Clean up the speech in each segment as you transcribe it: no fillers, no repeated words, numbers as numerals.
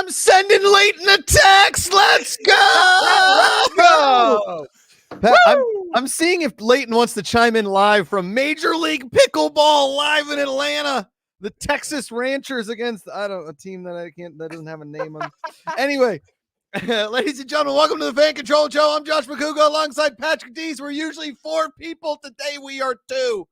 I'm sending Leighton a text. Let's go. Let's go. Pat, I'm seeing if Leighton wants to chime in live from Major League Pickleball live in Atlanta. The Texas Ranchers against a team that doesn't have a name on. Anyway, ladies and gentlemen, welcome to the Fan Control Show. I'm Josh McCouga alongside Patrick Dees. We're usually 4 people. Today we are 2.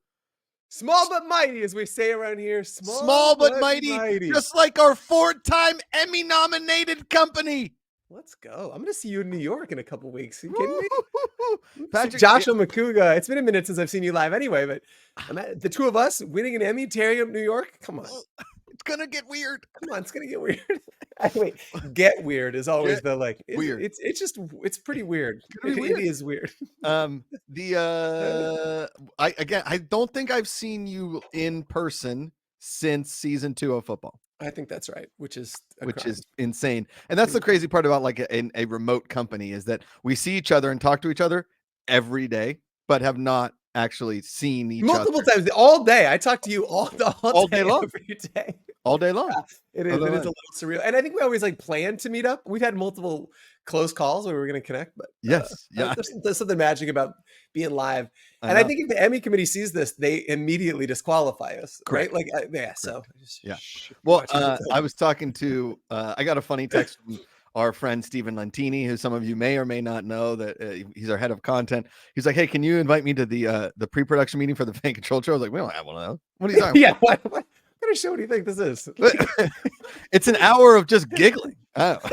Small but mighty, as we say around here. Small but mighty, just like our 4-time Emmy-nominated company. Let's go. I'm going to see you in New York in a couple weeks. Are you kidding me? Patrick, Joshua McCouga. It's been a minute since I've seen you live anyway, but the two of us winning an Emmy, tearing up New York. Come on. It's going to get weird. Come on, it's going to get weird. Wait, get weird is always the like. Weird. It's pretty weird. Weird. It is weird. I don't think I've seen you in person since season 2 of football. I think that's right, which is insane. And that's the crazy part about like a remote company is that we see each other and talk to each other every day, but have not actually seen each multiple other. times all day. I talk to you all day long. Every day. All day long. Yeah, it is a little surreal. And I think we always like plan to meet up. We've had multiple close calls where we were going to connect, but there's something magic about being live. And I think if the Emmy committee sees this, they immediately disqualify us. Correct. Right? Like, yeah. So Well, I was talking to, I got a funny text from our friend Stephen Lentini, who some of you may or may not know that he's our head of content. He's like, hey, can you invite me to the pre-production meeting for the Fan Control Show? I was like, we don't have one of those. What are you talking about? What kind of show do you think this is? It's an hour of just giggling. What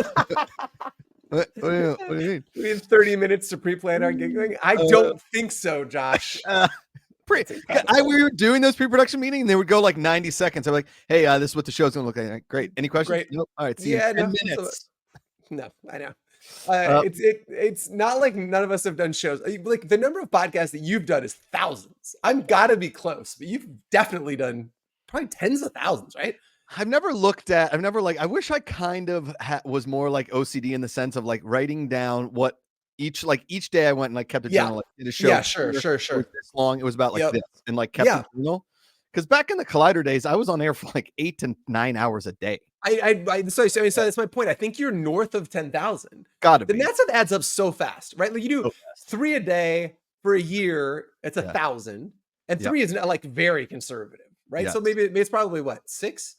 do you mean? We have 30 minutes to pre-plan our giggling? I don't think so, Josh. We were doing those pre-production meetings, and they would go like 90 seconds. I'm like, hey, this is what the show's going to look like. Great. Any questions? Great. Nope. All right. See you in 10 minutes. No, I know. It's not like none of us have done shows. Like the number of podcasts that you've done is thousands. I'm gotta be close, but you've definitely done probably tens of thousands, right? I wish I kind of was more like OCD in the sense of like writing down what each day I went and like kept a journal, like did a show. Yeah, sure. This long. It was about like this and like kept a journal. Because back in the Collider days, I was on air for like 8 to 9 hours a day. So that's my point. I think you're north of 10,000. Gotta be. That stuff adds up so fast, right? Like you do 3 a day for a year. It's 1,000, and 3 is like very conservative, right? Yes. So maybe it's probably what 6.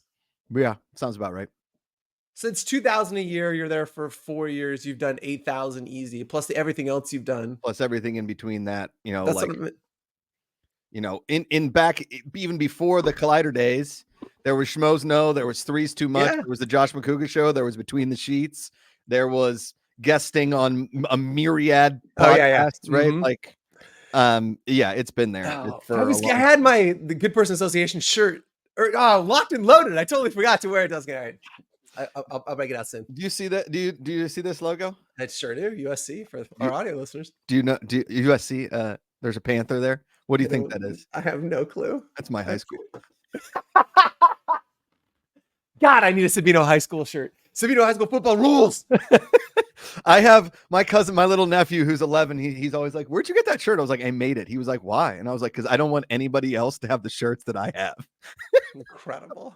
Yeah, sounds about right. So it's 2,000 a year. You're there for 4 years. You've done 8,000 easy, plus everything else you've done, plus everything in between that. You know, that's like in back even before the Collider days. There was Schmoes No, there was Three's Too Much, there was the Josh McCouga Show, there was Between the Sheets, there was guesting on a myriad podcasts, right? Mm-hmm. Like, it's been there. I had the Good Person Association shirt locked and loaded. I totally forgot to wear it. All right. I'll break it out soon. Do you see that? Do you see this logo? I sure do. USC for our audio listeners. Do USC? There's a panther there. What do you think that is? I have no clue. That's my high school. God, I need a Sabino High School shirt. Sabino High School football rules. I have my cousin, my little nephew, who's 11. He's always like, "Where'd you get that shirt?" I was like, "I made it." He was like, "Why?" And I was like, "Because I don't want anybody else to have the shirts that I have." Incredible.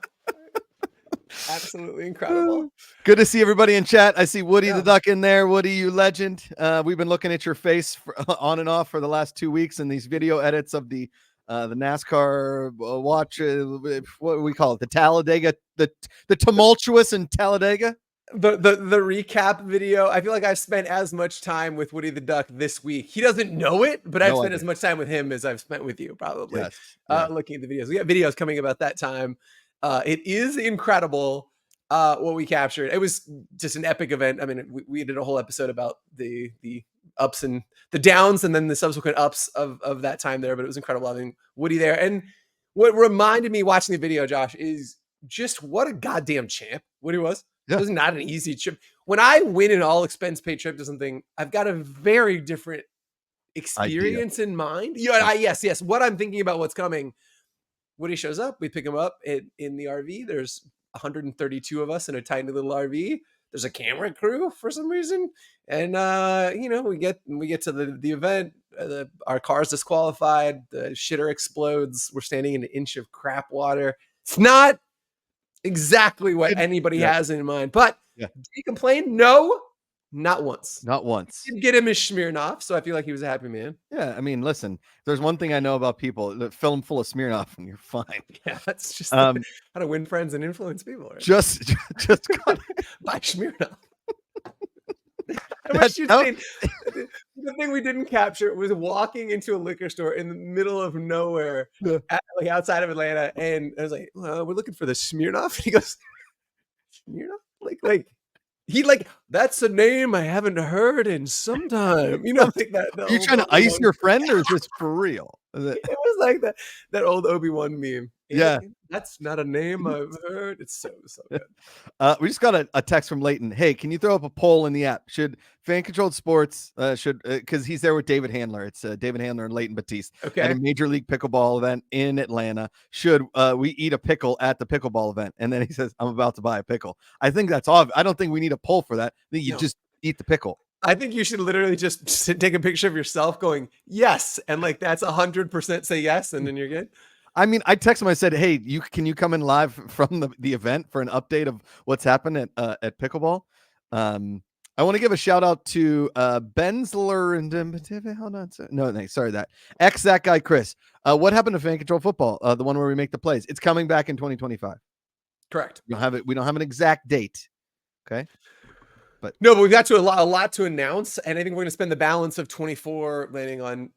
Absolutely incredible. Good to see everybody in chat. I see Woody the Duck in there. Woody, you legend. We've been looking at your face on and off for the last 2 weeks in these video edits of the NASCAR watch. What do we call it? The Talladega, the tumultuous in Talladega. The recap video. I feel like I've spent as much time with Woody the Duck this week. He doesn't know it, but I've spent as much time with him as I've spent with you, probably. Yes. Looking at the videos. We got videos coming about that time. It is incredible what we captured. It was just an epic event. I mean, we did a whole episode about the ups and the downs and then the subsequent ups of that time there, but it was incredible having Woody there. And what reminded me watching the video, Josh, is just what a goddamn champ Woody was. It was not an easy trip. When I win an all expense paid trip to something, I've got a very different experience in mind. Yes. What I'm thinking about what's coming. Woody shows up, we pick him up in the RV. There's 132 of us in a tiny little RV. There's a camera crew for some reason. And, we get to the event. Our car's disqualified. The shitter explodes. We're standing in an inch of crap water. It's not exactly what Did- anybody yeah, has in mind. But yeah, did he complain? No, not once. not once. Did get him his Smirnoff, so I feel like he was a happy man. Yeah, I mean, listen, there's one thing I know about people: the film full of Smirnoff, and you're fine. Yeah, that's just Um, how to win friends and influence people, right? just got Buy Smirnoff. I that. wish you'd seen the thing we didn't capture was walking into a liquor store in the middle of nowhere, like outside of Atlanta, and I was like, well, "We're looking for the Smirnoff." And he goes, "Smirnoff? Like he like that's a name I haven't heard in some time." You know, like that. The Are you old trying to ice Obi-Wan. your friend, or is this for real? It was like that old Obi-Wan meme. Yeah. That's not a name I've heard. It's so good. We just got a text from Leighton. Hey, can you throw up a poll in the app? Should fan controlled sports because he's there with David Handler. It's David Handler and Leighton Batiste at a Okay. Major League Pickleball event in Atlanta. Should we eat a pickle at the pickleball event? And then he says, "I'm about to buy a pickle." I think that's obvious. I don't think we need a poll for that. I think you just eat the pickle. I think you should literally just take a picture of yourself going yes, and like that's 100% say yes, and then you're good. I mean, I texted him. I said, "Hey, can you come in live from the event for an update of what's happened at pickleball?" I want to give a shout out to Benzler and hold on. No, sorry, that guy Chris. What happened to fan control football? The one where we make the plays. It's coming back in 2025. Correct. We don't have an exact date. Okay. But we've got a lot to announce, and I think we're going to spend the balance of 24 landing on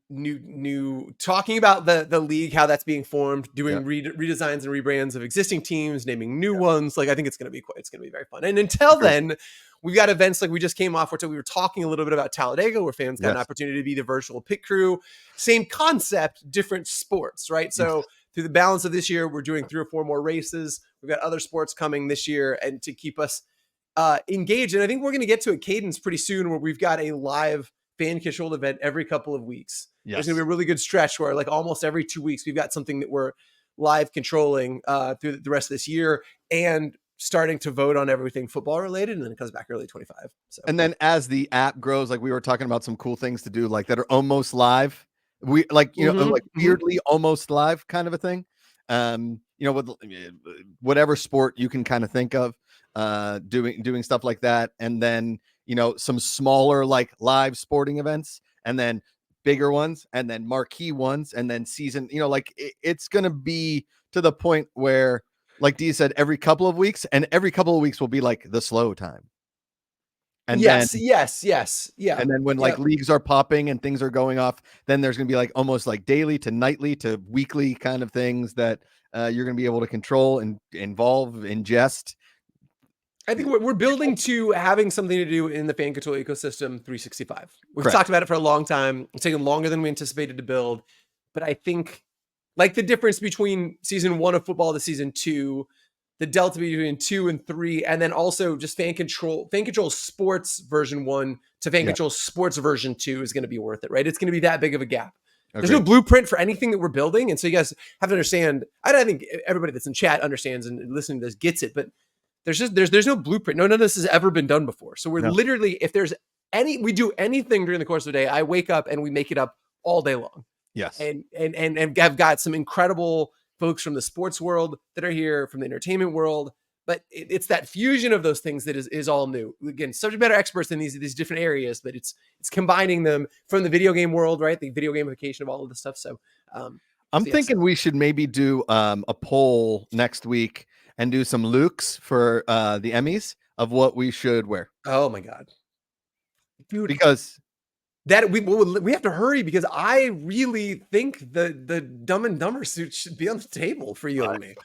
new talking about the league, how that's being formed, doing redesigns and rebrands of existing teams, naming new ones. Like I think it's going to be very fun. And until then, we've got events like we just came off, which we were talking a little bit about Talladega, where fans got an opportunity to be the virtual pit crew. Same concept, different sports, right? So through the balance of this year, we're doing 3 or 4 more races. We've got other sports coming this year, and to keep us engaged. And I think we're going to get to a cadence pretty soon where we've got a live fan controlled event every couple of weeks. There's going to be a really good stretch where like almost every 2 weeks, we've got something that we're live controlling through the rest of this year and starting to vote on everything football related. And then it comes back early 25. So, and then as the app grows, like we were talking about some cool things to do, like that are almost live. We like, like weirdly almost live kind of a thing. With whatever sport you can kind of think of, doing stuff like that, and then some smaller like live sporting events, and then bigger ones, and then marquee ones, and then season. It's gonna be to the point where, like Dee said, every couple of weeks, and every couple of weeks will be like the slow time. And yes. Yeah. And then when like leagues are popping and things are going off, then there's going to be like almost like daily to nightly to weekly kind of things that you're going to be able to control and involve, ingest. I think we're building to having something to do in the fan control ecosystem 365. We've talked about it for a long time. It's taken longer than we anticipated to build. But I think like the difference between season 1 of football to season 2, the delta between 2 and 3, and then also just fan control sports version 1 to fan control sports version 2 is going to be worth it, right? It's going to be that big of a gap. There's no blueprint for anything that we're building. And so you guys have to understand, I think everybody that's in chat understands and listening to this gets it, but there's no blueprint. None of this has ever been done before. So we're literally, if there's we do anything during the course of the day, I wake up and we make it up all day long. Yes. And I've got some incredible folks from the sports world that are here, from the entertainment world, but it's that fusion of those things that is all new. Again, subject matter experts in these different areas, but it's combining them from the video game world, right? The video gamification of all of this stuff. So I'm thinking we should maybe do a poll next week and do some looks for the Emmys of what we should wear. Oh my God, dude! Because that we have to hurry, because I really think the Dumb and Dumber suit should be on the table for you and me.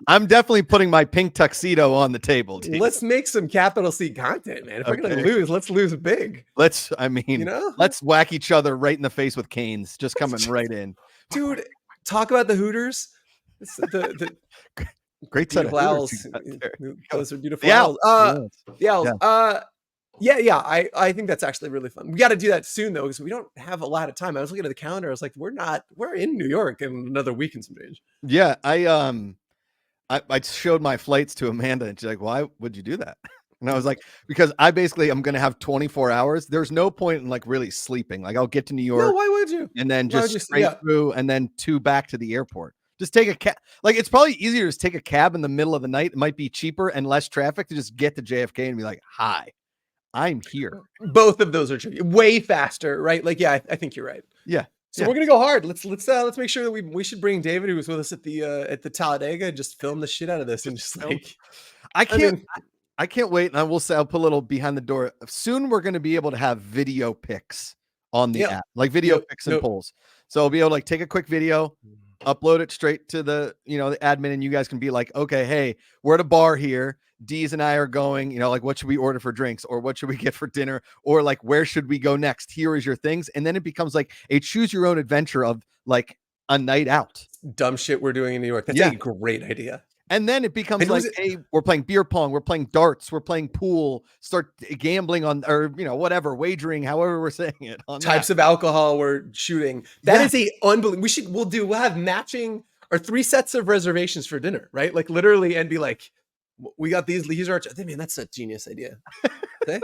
I'm definitely putting my pink tuxedo on the table. Let's make some capital C content, man. If we're gonna lose, let's lose big. Let's whack each other right in the face with canes, just coming right in. Dude, talk about the Hooters. The great set of owls. Those are beautiful owls. The owls. Yeah. I think that's actually really fun. We got to do that soon though, because we don't have a lot of time. I was looking at the calendar. I was like, we're in New York in another week and some change. Yeah. I showed my flights to Amanda and she's like, why would you do that? And I was like, because I'm going to have 24 hours. There's no point in like really sleeping. Like I'll get to New York. No, why would you? And then just straight through and then 2 back to the airport. Just take a cab. Like, it's probably easier to just take a cab in the middle of the night. It might be cheaper and less traffic to just get to JFK and be like, "Hi, I'm here." Both of those are true. Way faster, right? Like, yeah, I think you're right. Yeah. So Yeah. we're gonna go hard. Let's make sure that we should bring David, who was with us at the Talladega, and just film the shit out of this and just film. like I I can't mean, I can't wait. And I will say, I'll put a little behind the door. Soon we're going to be able to have video pics on the yep, app, like video yep, pics and yep. polls. So I'll be able to like take a quick video, upload it straight to the, the admin, and you guys can be like, okay, hey, we're at a bar here. Deez and I are going, like, what should we order for drinks, or what should we get for dinner, or like, where should we go next? Here is your things. And then it becomes like a choose your own adventure of like a night out. Dumb shit we're doing in New York. That's Yeah. a great idea. And then it becomes And like, hey, we're playing beer pong, we're playing darts, we're playing pool, start gambling on, or, whatever, wagering, however we're saying it. On types of alcohol we're shooting. That is a unbelievable. We'll have matching or 3 sets of reservations for dinner, right? Like literally, and be like, we got these are, I mean, that's a genius idea. Okay.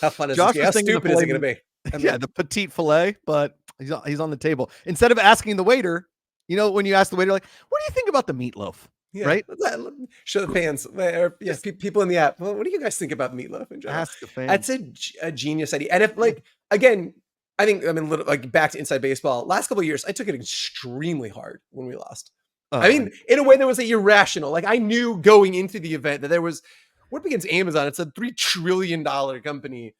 How fun is Josh this? How stupid is it going to be? I mean, the petite filet, but he's on the table. Instead of asking the waiter, when you ask the waiter, like, what do you think about the meatloaf? Yeah, right? Show the fans, or people in the app. Well, what do you guys think about meatloaf in general? Ask the fans. That's a genius idea. And if again, I mean, little, like back to Inside Baseball. Last couple of years, I took it extremely hard when we lost. I mean, in a way that was irrational. Like I knew going into the event that we're up against Amazon. It's a $3 trillion company.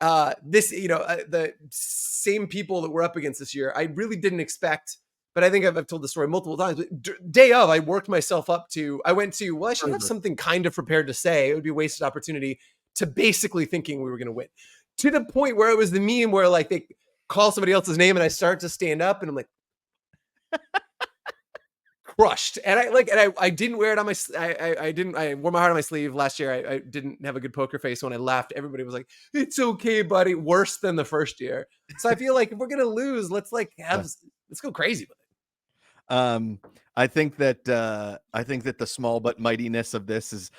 The same people that we're up against this year, I really didn't expect. But I think I've told the story multiple times. But day of, I worked myself up to. I went to. Well, I should have something kind of prepared to say. It would be a wasted opportunity to basically thinking we were going to win, to the point where it was the meme where like they call somebody else's name and I start to stand up and I'm like crushed. And I didn't wear it on my. I wore my heart on my sleeve last year. I didn't have a good poker face when I laughed. Everybody was like, "It's okay, buddy." Worse than the first year. So I feel like if we're gonna lose, let's go crazy with it. I think that the small but mightiness of this is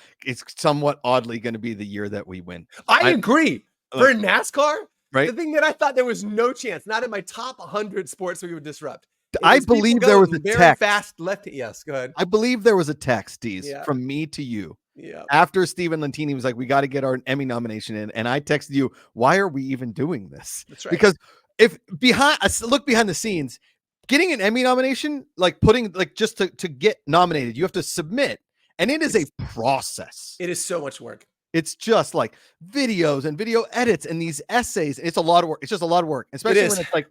somewhat oddly going to be the year that we win. I agree. For NASCAR, right? The thing that I thought there was no chance, not in my top 100 sports we would disrupt. I believe there was a text. Fast left. Yes, go ahead. I believe there was a text, Deez, from me to you. Yeah. After Steven Lentini was like, we got to get our Emmy nomination in. And I texted you, why are we even doing this? That's right. Because if look behind the scenes, getting an Emmy nomination, like putting just to get nominated, you have to submit. And it's a process. It is so much work. It's just like videos and video edits and these essays. It's a lot of work. It's just a lot of work, especially when it's like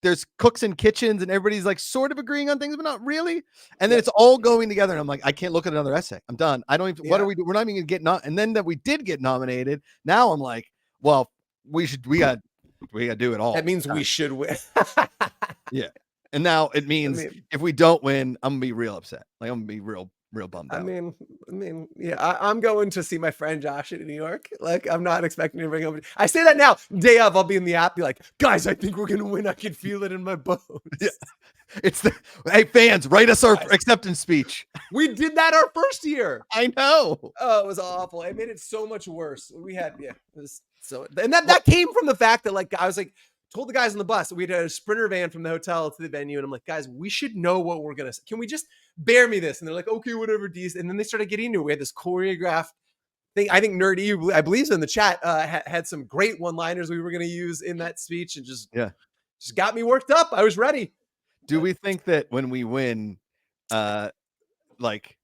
there's cooks in kitchens and everybody's like sort of agreeing on things, but not really. And then it's all going together. And I'm like, I can't look at another essay. I'm done. I don't even, what are we doing? We're not even gonna get and then that we did get nominated. Now I'm like, well, we got to do it all. That means we should win. Yeah. And now it means if we don't win, I'm gonna be real upset. Like I'm gonna be real bummed out. I mean, yeah, I'm going to see my friend Josh in New York. Like, I'm not expecting to bring him. I say that now. Day of, I'll be in the app, be like, guys, I think we're gonna win. I can feel it in my bones. Yeah. It's hey fans, write us our acceptance speech. We did that our first year. I know. Oh, it was awful. It made it so much worse. It was so, and that came from the fact that like I was like. Told the guys on the bus, we had a Sprinter van from the hotel to the venue. And I'm like, guys, we should know what we're going to say. Can we just bear me this? And they're like, okay, whatever, Deez. And then they started getting into it. We had this choreographed thing. I think Nerd E, I believe in the chat, had some great one-liners we were going to use in that speech and just got me worked up. I was ready. Do we think that when we win, like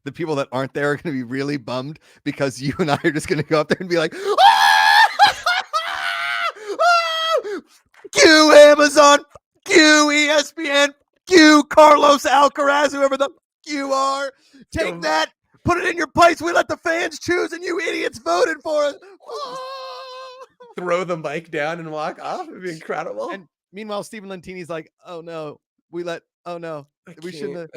the people that aren't there are going to be really bummed because you and I are just going to go up there and be like, Q Amazon, Q ESPN, Q Carlos Alcaraz, whoever the you are. Take that, put it in your pipes. We let the fans choose, and you idiots voted for us. Throw the mic down and walk off. It'd be incredible. And meanwhile, Steven Lentini's like, "Oh no, we shouldn't."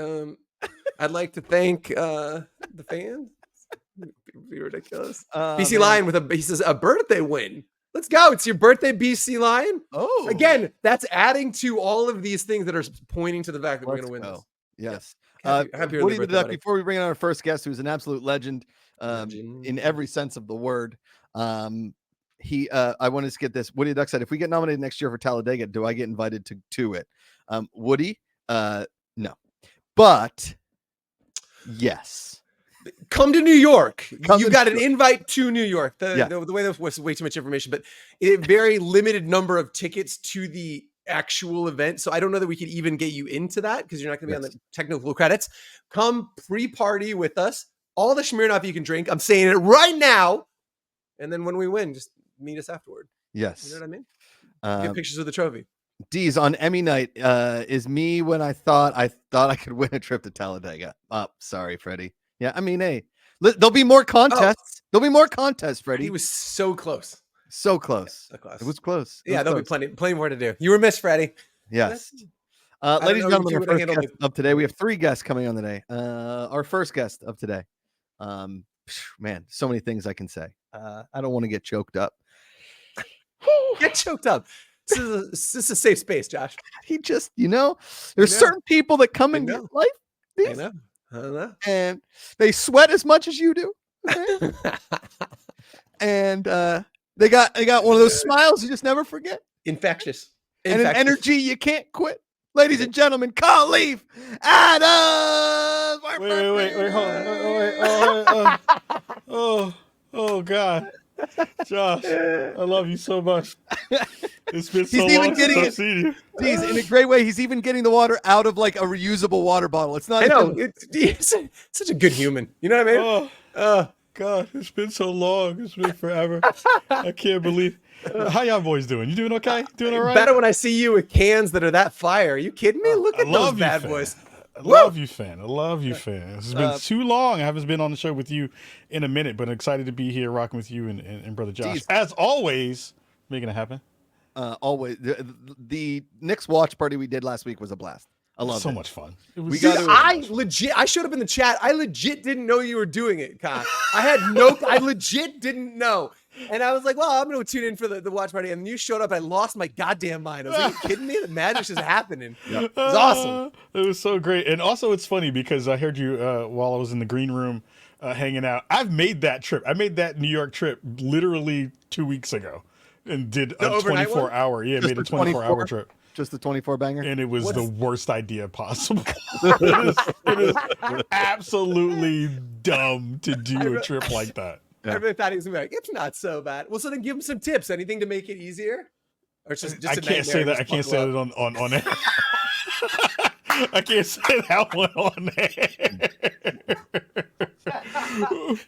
I'd like to thank the fans. It'd be ridiculous. BC Lion he says a birthday win. Let's go. It's your birthday, BC Lion. Oh. Again, that's adding to all of these things that are pointing to the fact that we're going to win this. Yes. Happy Woody the Duck, before we bring in our first guest, who's an absolute legend in every sense of the word, I wanted to get this. Woody the Duck said, if we get nominated next year for Talladega, do I get invited to it? Woody, no. But yes. Come to New York. Come You've to got New an York. invite to New York. Yeah. The way that was way too much information, but a very limited number of tickets to the actual event. So I don't know that we could even get you into that because you're not going to be on the technical credits. Come pre-party with us. All the Smirnoff you can drink. I'm saying it right now. And then when we win, just meet us afterward. Yes. You know what I mean? Get pictures of the trophy. D's on Emmy night is me when I thought I could win a trip to Talladega. Oh, sorry, Freddie. Yeah, I mean, hey, there'll be more contests. Oh. There'll be more contests, Freddie. He was so close. So close. Yeah, so close. It was close. There'll be plenty more to do. You were missed, Freddie. Yes. Ladies and gentlemen, our first guest of today. We have 3 guests coming on today. Our first guest of today. Man, so many things I can say. I don't want to get choked up. Get choked up. This is a safe space, Josh. He just, there's certain people that come in your life. I know. And they sweat as much as you do. Okay? And they got one of those smiles you just never forget. Infectious. And an energy you can't quit. Ladies and gentlemen, Khalif Adams. Wait, hold on. Oh God. Josh, I love you so much. It's been so long since I've seen you. Geez, in a great way, he's even getting the water out of like a reusable water bottle. It's not. I know. It's such a good human. You know what I mean? Oh God, it's been so long. It's been forever. I can't believe. How y'all boys doing? You doing okay? Doing all right? Better when I see you with cans that are that fire. Are you kidding me? Look at those bad boys. I love you, fan. It's been too long. I haven't been on the show with you in a minute, but I'm excited to be here rocking with you and Brother Josh. Geez. As always, making it happen. Always. The Knicks watch party we did last week was a blast. I love it. So much fun. It was I showed up in the chat. I legit didn't know you were doing it, Kai. I legit didn't know. And I was like, well, I'm going to tune in for the watch party. And you showed up. I lost my goddamn mind. I was like, are you kidding me? The magic's just happening. Yep. It was awesome. It was so great. And also it's funny because I heard you while I was in the green room hanging out. I've made that trip. I made that New York trip literally 2 weeks ago and did a 24-hour. Yeah, made a 24-hour trip. Just the 24 banger? And it was the worst idea possible. it is absolutely dumb to do a trip like that. Yeah. Everybody thought he was going to be like, it's not so bad. Well, so then give him some tips. Anything to make it easier? Or it's just I can't say that. I can't say that on air. I can't say that one on air.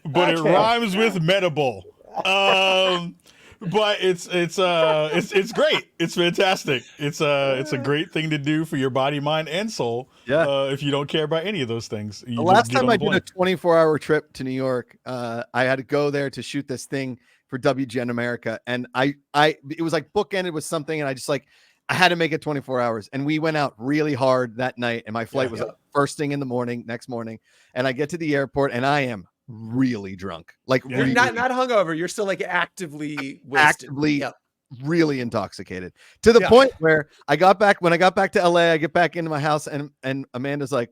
But it rhymes with medible. But it's great. It's fantastic. It's a great thing to do for your body, mind, and soul. Yeah. If you don't care about any of those things. The last time I did a 24-hour trip to New York, I had to go there to shoot this thing for WGN America, and it was like bookended with something, and I had to make it 24 hours, and we went out really hard that night, and my flight was first thing in the morning, next morning, and I get to the airport, and I am really drunk, really, not hungover. You're still like actively wasted. Really intoxicated to the point where when I got back to LA, I get back into my house and Amanda's like,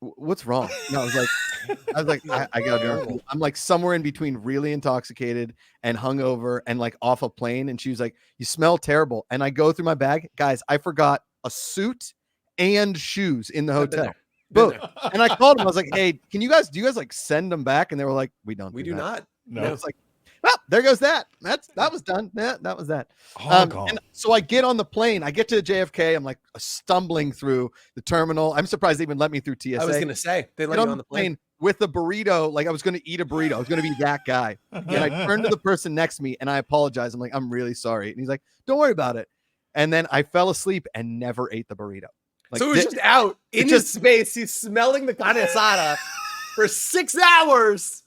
what's wrong? And I was like, I gotta be. I'm like somewhere in between really intoxicated and hungover and like off a plane. And she was like, you smell terrible. And I go through my bag, guys, I forgot a suit and shoes in the hotel. Boom. And I called them. I was like, hey, do you guys like send them back? And they were like, we don't. We do not. No. And it's like, well, there goes that. That was done. Yeah, that was that. And so I get on the plane. I get to JFK. I'm like stumbling through the terminal. I'm surprised they even let me through TSA. I was going to say, they let you on the plane with a burrito. Like I was going to eat a burrito. I was going to be that guy. And I turned to the person next to me and I apologized. I'm like, I'm really sorry. And he's like, don't worry about it. And then I fell asleep and never ate the burrito. Like, so it was just out in his space. He's smelling the carne asada for 6 hours.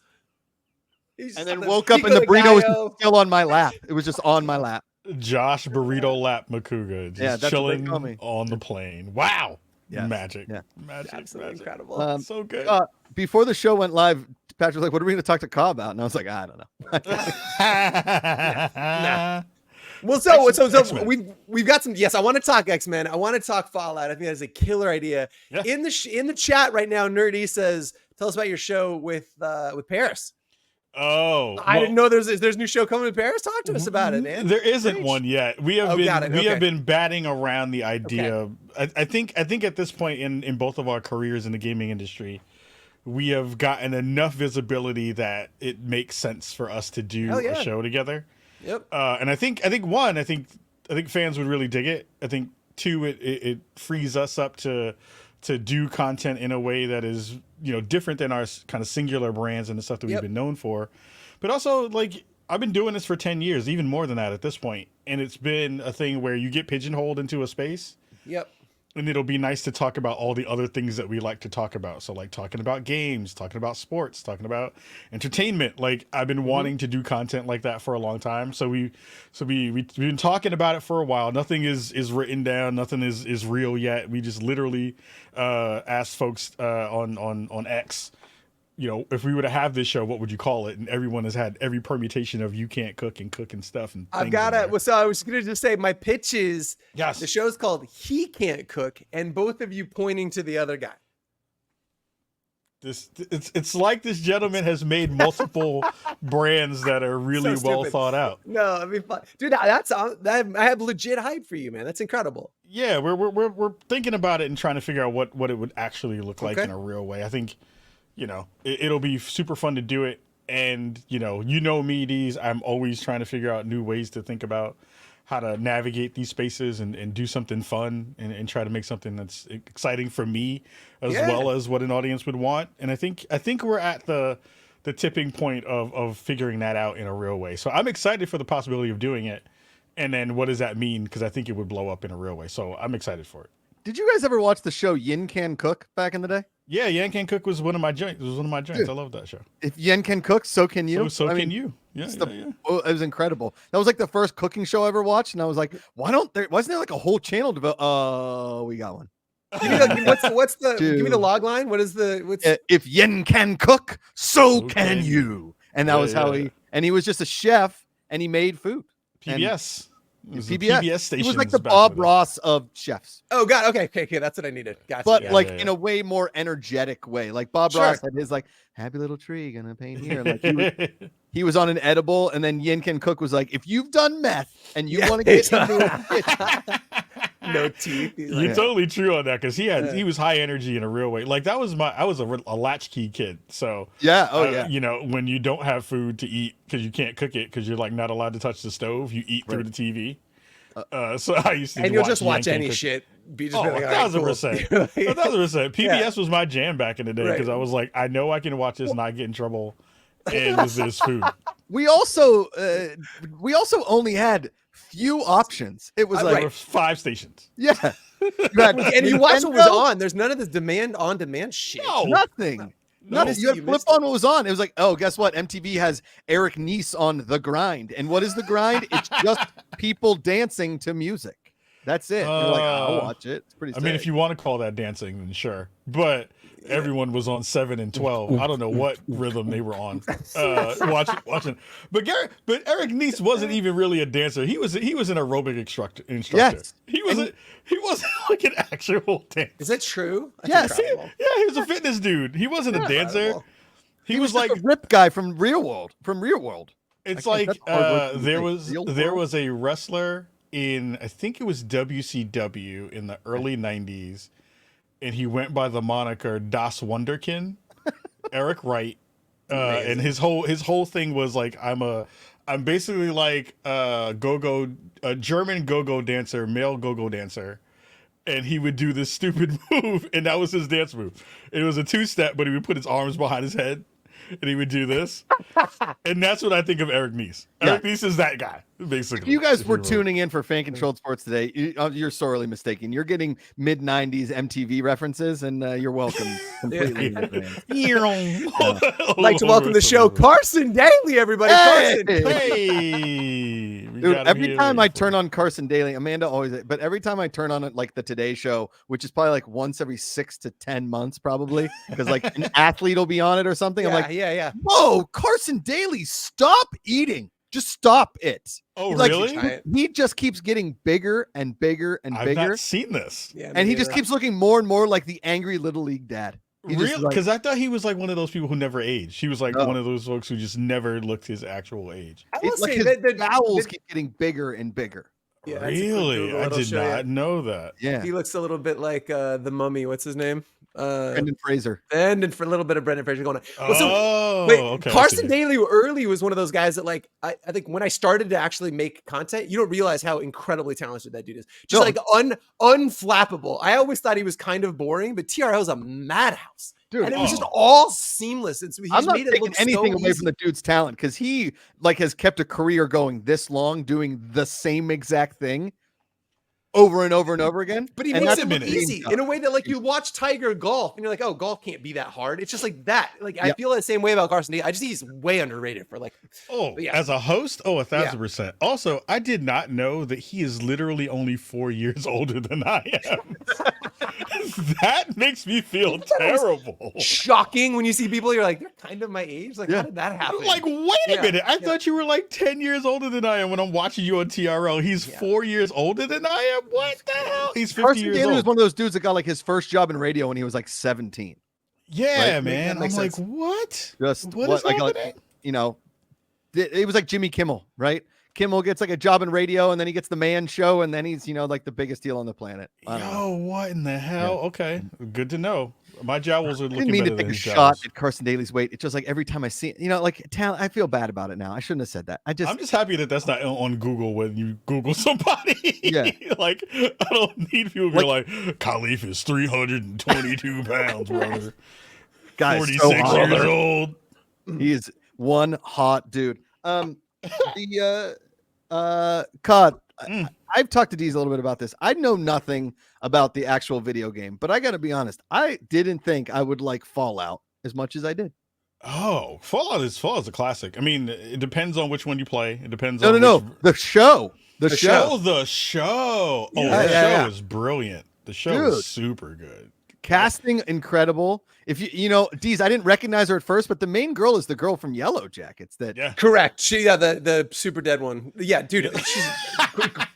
And then woke up and the burrito was still on my lap. It was just on my lap. Josh Burrito Lap Makuga just chilling on the plane. Wow. Yes. Magic. Yeah. Magic. Incredible. So good. Before the show went live, Patrick was like, what are we going to talk to Ka about? And I was like, I don't know. Well, so we've got some. Yes, I want to talk X-Men. I want to talk Fallout. I think that's a killer idea. Yeah. In the chat right now, Nerdy says, "Tell us about your show with Paris." Oh, I didn't know there's a new show coming to Paris. Talk to us about it, man. There isn't Preach. one yet. We have Okay. been batting around the idea. I think at this point in both of our careers in the gaming industry, we have gotten enough visibility that it makes sense for us to do a show together. Yep. And I think one, I think fans would really dig it. I think two, it frees us up to do content in a way that is, different than our kind of singular brands and the stuff that we've been known for. But also, like, I've been doing this for 10 years, even more than that at this point. And it's been a thing where you get pigeonholed into a space. Yep. And it'll be nice to talk about all the other things that we like to talk about. So, like, talking about games, talking about sports, talking about entertainment. Like, I've been wanting to do content like that for a long time. So we've been talking about it for a while. Nothing is written down. Nothing is real yet. We just literally asked folks on X, if we were to have this show, what would you call it? And everyone has had every permutation of you can't cook and cooking stuff. And I've got it. So I was going to just say my pitch is the show's called He Can't Cook, and both of you pointing to the other guy. It's like this gentleman has made multiple brands that are really well thought out. No, I mean, dude, I have legit hype for you, man. That's incredible. Yeah, we're thinking about it and trying to figure out what it would actually look like in a real way. I think. It'll be super fun to do it. And, me, Deez, I'm always trying to figure out new ways to think about how to navigate these spaces and do something fun and try to make something that's exciting for me as well as what an audience would want. And I think we're at the tipping point of figuring that out in a real way. So I'm excited for the possibility of doing it. And then what does that mean? Because I think it would blow up in a real way. So I'm excited for it. Did you guys ever watch the show Yin Can Cook back in the day? Yeah, Yin Can Cook was one of my joints. Dude, I love that show. If Yin can cook, so can you. So can you. Yeah, it was incredible. That was like the first cooking show I ever watched, and I was like, wasn't there like a whole channel developed? Oh, we got one. Give me give me the log line. If Yin can cook, so can you. And that was how he was just a chef, and he made food. PBS. PBS station. It was like the Bob Ross of chefs. Oh God, okay, that's what I needed. Gotcha. But in a way more energetic way. Like Bob Ross had his like happy little tree gonna paint here. Like he was on an edible, and then Yin Can Cook was like, if you've done meth and you want to get into it, no teeth. You're totally true on that because he was high energy in a real way. Like I was a latchkey kid. So when you don't have food to eat because you can't cook it because you're like not allowed to touch the stove, you eat through the TV. So I used to, and you'll just watch any shit. Be just 1,000%. 1,000%. PBS was my jam back in the day because I was like, I know I can watch this and not get in trouble, and this is food. We also only had few options. It was like 5 stations. Yeah, and you watch what was on. There's none of this on demand shit. No, nothing. No, you had to flip on what was on. It was like, oh, guess what? MTV has Eric Nies on The Grind. And what is The Grind? It's just people dancing to music. That's it. You're like, I'll watch it. It's pretty sick. I mean, if you want to call that dancing, then sure. But everyone was on 7 and 12. I don't know what rhythm they were on watching. But Eric Nies wasn't even really a dancer. He was an aerobic instructor. Yes. He wasn't like an actual dancer. Is that true? Yes. He was a fitness dude. He wasn't a dancer. He was like a rip guy from Real World. It's like there was a wrestler in, I think it was WCW in the early 90s, and he went by the moniker Das Wunderkind, Eric Wright, and his whole thing was like, I'm basically like a German go-go dancer, male go-go dancer, and he would do this stupid move, and that was his dance move. It was a 2-step, but he would put his arms behind his head, and he would do this. And that's what I think of Eric Nies. Eric Nies is that guy, basically. If you guys were tuning in for Fan Controlled Sports today, you're sorely mistaken. You're getting mid-90s MTV references, and you're welcome completely. I'd like to welcome the show Carson Daly, everybody. Hey! Carson. Hey! Dude, every time I turn on Carson Daly, Amanda always, but every time I turn on it, like the Today Show, which is probably like once every 6 to 10 months, probably, because like an athlete will be on it or something. I'm like, whoa, Carson Daly, stop eating. Just stop it. Oh, really? He just keeps getting bigger and bigger and bigger. I've not seen this. Yeah, and he just keeps looking more and more like the angry Little League dad. Real? Because I thought he was like one of those people who never aged. He was like one of those folks who just never looked his actual age. I will say his that bowels keep getting bigger and bigger. Yeah, really? I did not know that. Yeah, he looks a little bit like the Mummy. What's his name? Brendan Fraser. And for a little bit of Brendan Fraser going on. Okay. Carson Daly early was one of those guys that like I think when I started to actually make content, you don't realize how incredibly talented that dude is. Just like unflappable. I always thought he was kind of boring, but TRL is a madhouse. Dude, and it was just all seamless. I'm not taking anything away from the dude's talent because he like has kept a career going this long, doing the same exact thing over and over and over again. But he makes it look easy in a way that like you watch Tiger golf and you're like, oh, golf can't be that hard. It's just like that. Like I feel the same way about Carson Daly. I just think he's way underrated for like. As a host, 1,000%. Also, I did not know that he is literally only 4 years older than I am. That makes me feel terrible. Shocking when you see people, you're like, they're kind of my age. Like, how did that happen? Like, wait a minute. I thought you were like 10 years older than I am when I'm watching you on TRL. He's 4 years older than I am. What the hell? He's 50 years old. Was one of those dudes that got like his first job in radio when he was like 17. Yeah, right? Man. I'm like, what? Just what is happening? Like, you know, it was like Jimmy Kimmel, right? Kimmel gets like a job in radio and then he gets the Man Show and then he's, you know, like the biggest deal on the planet. Yo, what in the hell? Yeah. Okay. Good to know. My jowls are looking better. I didn't mean to take a shot at Carson Daly's weight. It's just like every time I see it, you know, like talent, I feel bad about it now. I shouldn't have said that. I'm just happy that that's not on Google when you Google somebody. Yeah. Like, I don't need people to be like, Khalif is 322 pounds, brother. Guys, 46 years old. He is one hot dude. Cod, I've talked to Deez a little bit about this. I know nothing about the actual video game, but I got to be honest. I didn't think I would like Fallout as much as I did. Oh, Fallout is a classic. I mean, it depends on which one you play. It depends on the show. The show. The show. Oh, the show is brilliant. The show is super good. Casting incredible. If you know, Deez, I didn't recognize her at first, but the main girl is the girl from Yellow Jackets. Correct. She the super dead one. Yeah, dude, she's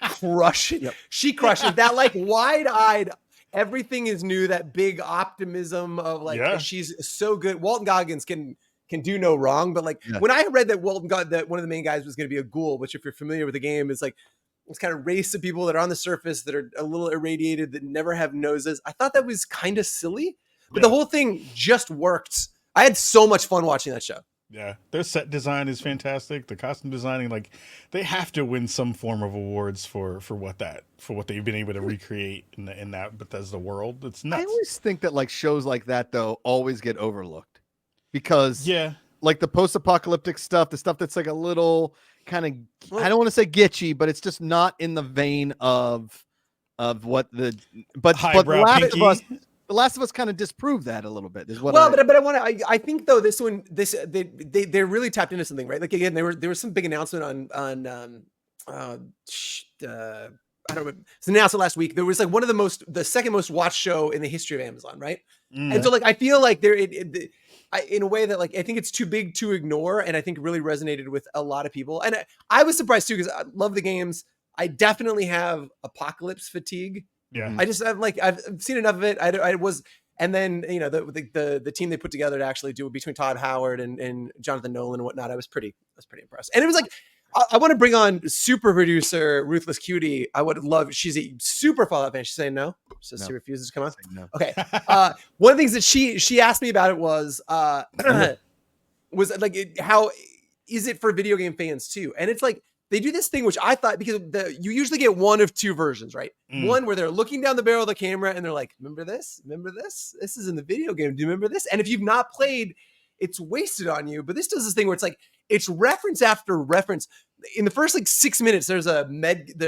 crushing. Yep. She crushes that like wide-eyed. Everything is new. That big optimism of like she's so good. Walton Goggins can do no wrong, but like when I read that that one of the main guys was going to be a ghoul, which if you're familiar with the game is like. It's kind of race of people that are on the surface that are a little irradiated that never have noses. I thought that was kind of silly, but the whole thing just worked. I had so much fun watching that show. Yeah, their set design is fantastic. The costume designing, like they have to win some form of awards for what they've been able to recreate in that Bethesda world. It's nuts. I always think that like shows like that though always get overlooked because like the post-apocalyptic stuff, the stuff that's like a little kind of I don't want to say gitchy, but it's just not in the vein of what the The Last of Us kind of disproved that a little bit. Is what I think though they're really tapped into something, right? Like again, there was some big announcement on I don't remember. It's announced last week. There was like one of the second most watched show in the history of Amazon, right? And so like I feel like in a way that like I think it's too big to ignore, and I think really resonated with a lot of people. And I was surprised too because I love the games. I definitely have apocalypse fatigue. Yeah, I've seen enough of it. I was, and then you know the team they put together to actually do it between Todd Howard and Jonathan Nolan and whatnot. I was pretty impressed. And it was like I want to bring on super producer Ruthless Cutie. I would love. She's a super Fallout fan. She's saying no. She says she refuses to come on. No. Okay. One of the things that she asked me about it was like how is it for video game fans too? And it's like they do this thing which I thought because you usually get one of two versions, right? One where they're looking down the barrel of the camera and they're like, "Remember this? Remember this? This is in the video game. Do you remember this?" And if you've not played, it's wasted on you. But this does this thing where it's like it's reference after reference. In the first like 6 minutes, there's a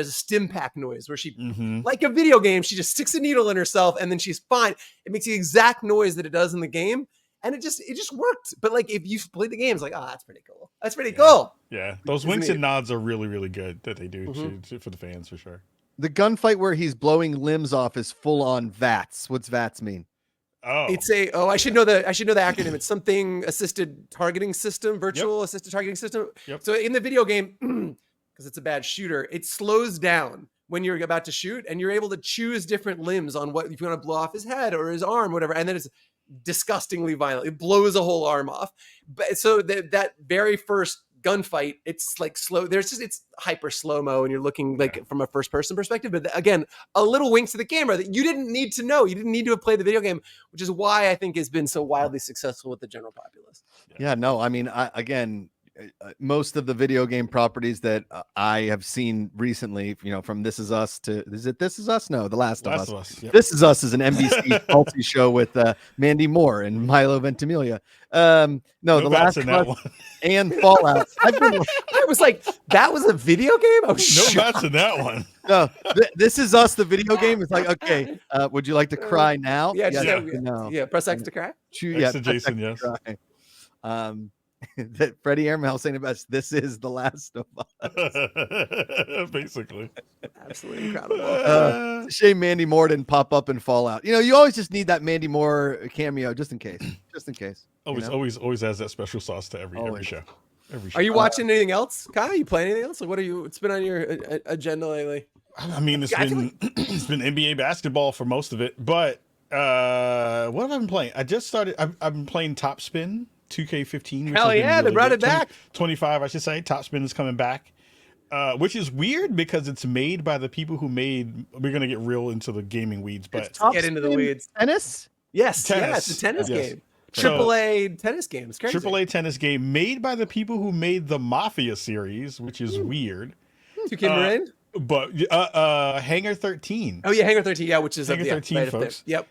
stim pack noise where she, like a video game, she just sticks a needle in herself and then she's fine. It makes the exact noise that it does in the game. And it just worked. But like, if you've played the game, it's like, oh, that's pretty cool. That's pretty cool. Yeah. Those winks and nods are really, really good that they do for the fans for sure. The gunfight where he's blowing limbs off is full on VATS. What's VATS mean? Oh, it's I should know the acronym. It's something assisted targeting system, virtual assisted targeting system. Yep. So in the video game, because it's a bad shooter, it slows down when you're about to shoot, and you're able to choose different limbs on what if you want to blow off his head or his arm, whatever. And then disgustingly violent. It blows a whole arm off. But so that very first gunfight, it's like slow. It's hyper slow-mo, and you're looking like from a first-person perspective. But again, a little wink to the camera that you didn't need to know. You didn't need to have played the video game, which is why I think has been so wildly successful with the general populace. Yeah, no, I mean, most of the video game properties that I have seen recently, from This Is Us to This Is Us? No, The Last of Us. Yep. This Is Us is an NBC multi show with Mandy Moore and Milo Ventimiglia. No, The Last of Us and Fallout. I was like, that was a video game? Oh, no bats in that one. No, This Is Us, the video game. It's like, okay, would you like to cry now? Yeah, yes, no. Yeah, press X to cry. Yeah, Jason, yes. That Freddie Airmail saying about this is The Last of Us. Basically. Absolutely incredible. It's a shame Mandy Moore didn't pop up in Fallout. You always just need that Mandy Moore cameo just in case. Always has that special sauce to every show. Are you watching anything else, Kyle? Are you playing anything else? Like, what's been on your agenda lately? I mean, it's been NBA basketball for most of it, but what have I been playing? I just started. I've been playing Top Spin 2K15. Hell yeah, they brought it back. 25, I should say. Top Spin is coming back, which is weird because it's made by the people who made. We're gonna get real into the gaming weeds, but get into the weeds. Tennis? Yes, it's a tennis game. AAA tennis game. It's crazy. AAA tennis game made by the people who made the Mafia series, which is weird. 2K Marin? But Hangar 13. Oh yeah, Hangar 13. Yeah, which is Hangar 13, folks. Yep.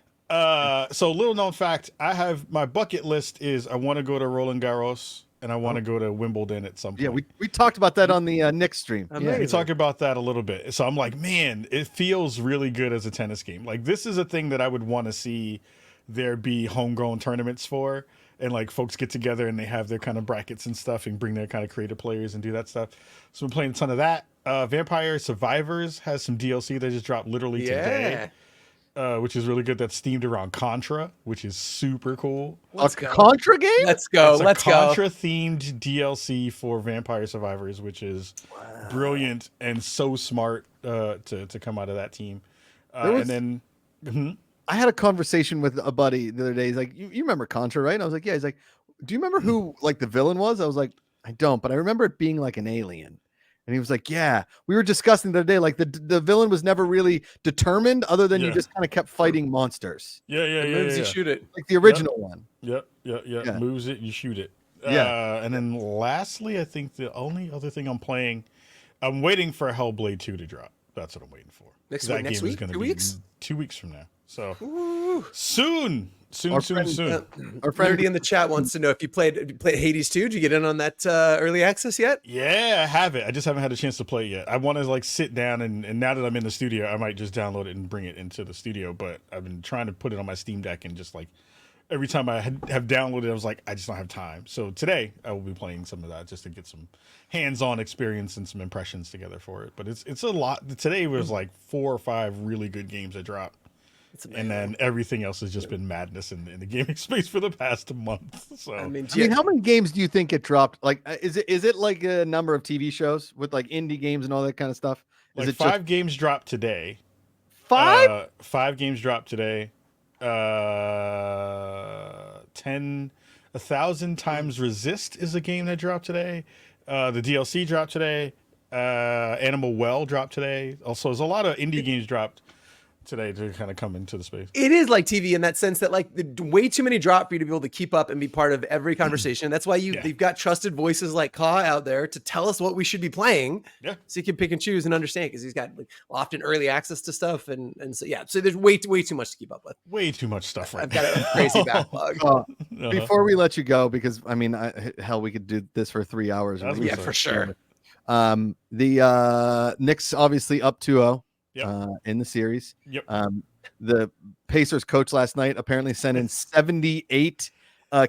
So little known fact, I have my bucket list is I want to go to Roland Garros and I want to go to Wimbledon at some point. Yeah, we talked about that on the Nick stream. Yeah, we talked about that a little bit. So I'm like, man, it feels really good as a tennis game. Like this is a thing that I would want to see there be homegrown tournaments for, and like folks get together and they have their kind of brackets and stuff and bring their kind of creative players and do that stuff. So I'm playing a ton of that. Vampire Survivors has some DLC that just dropped literally today, which is really good. That's themed around Contra, which is super cool. Contra game? Let's go. It's a Contra themed DLC for Vampire Survivors, which is brilliant and so smart to come out of that team. And then I had a conversation with a buddy the other day. He's like, you remember Contra, right? And I was like, yeah. He's like, do you remember who like the villain was? I was like, I don't, but I remember it being like an alien. And he was like, yeah, we were discussing the other day, like the villain was never really determined other than you just kind of kept fighting monsters. Yeah. You shoot it. Like the original one. Yep. Moves it, you shoot it. Yeah. And then lastly, I think the only other thing I'm waiting for Hellblade 2 to drop. That's what I'm waiting for. Next week? Is going to be 2 weeks from now. So soon. Our friend in the chat wants to know if you played Hades 2. Did you get in on that early access yet? Yeah, I have it. I just haven't had a chance to play it yet. I want to like sit down and now that I'm in the studio, I might just download it and bring it into the studio. But I've been trying to put it on my Steam Deck and just like every time I have downloaded it, I was like, I just don't have time. So today I will be playing some of that just to get some hands-on experience and some impressions together for it. But it's a lot. Today was like 4 or 5 really good games that dropped. And then everything else has just been madness in the gaming space for the past month. So I mean, how many games do you think get dropped? Like, is it like a number of TV shows with like indie games and all that kind of stuff? Is it 5 games dropped today? 5? 5 games dropped today. 1,000 Times Resist is a game that dropped today. The DLC dropped today. Animal Well dropped today. Also, there's a lot of indie games dropped today to kind of come into the space. It is like TV in that sense that like way too many drop for you to be able to keep up and be part of every conversation. That's why you've got trusted voices like Ka out there to tell us what we should be playing. Yeah. So you can pick and choose and understand because he's got like often early access to stuff and so so there's way too much to keep up with. Way too much stuff right I've got a crazy backlog. Before we let you go, because I mean, hell, we could do this for 3 hours. Yeah, for sure. The Knicks obviously up 2-0. Yep. In the series. Yep. The Pacers coach last night apparently sent in 78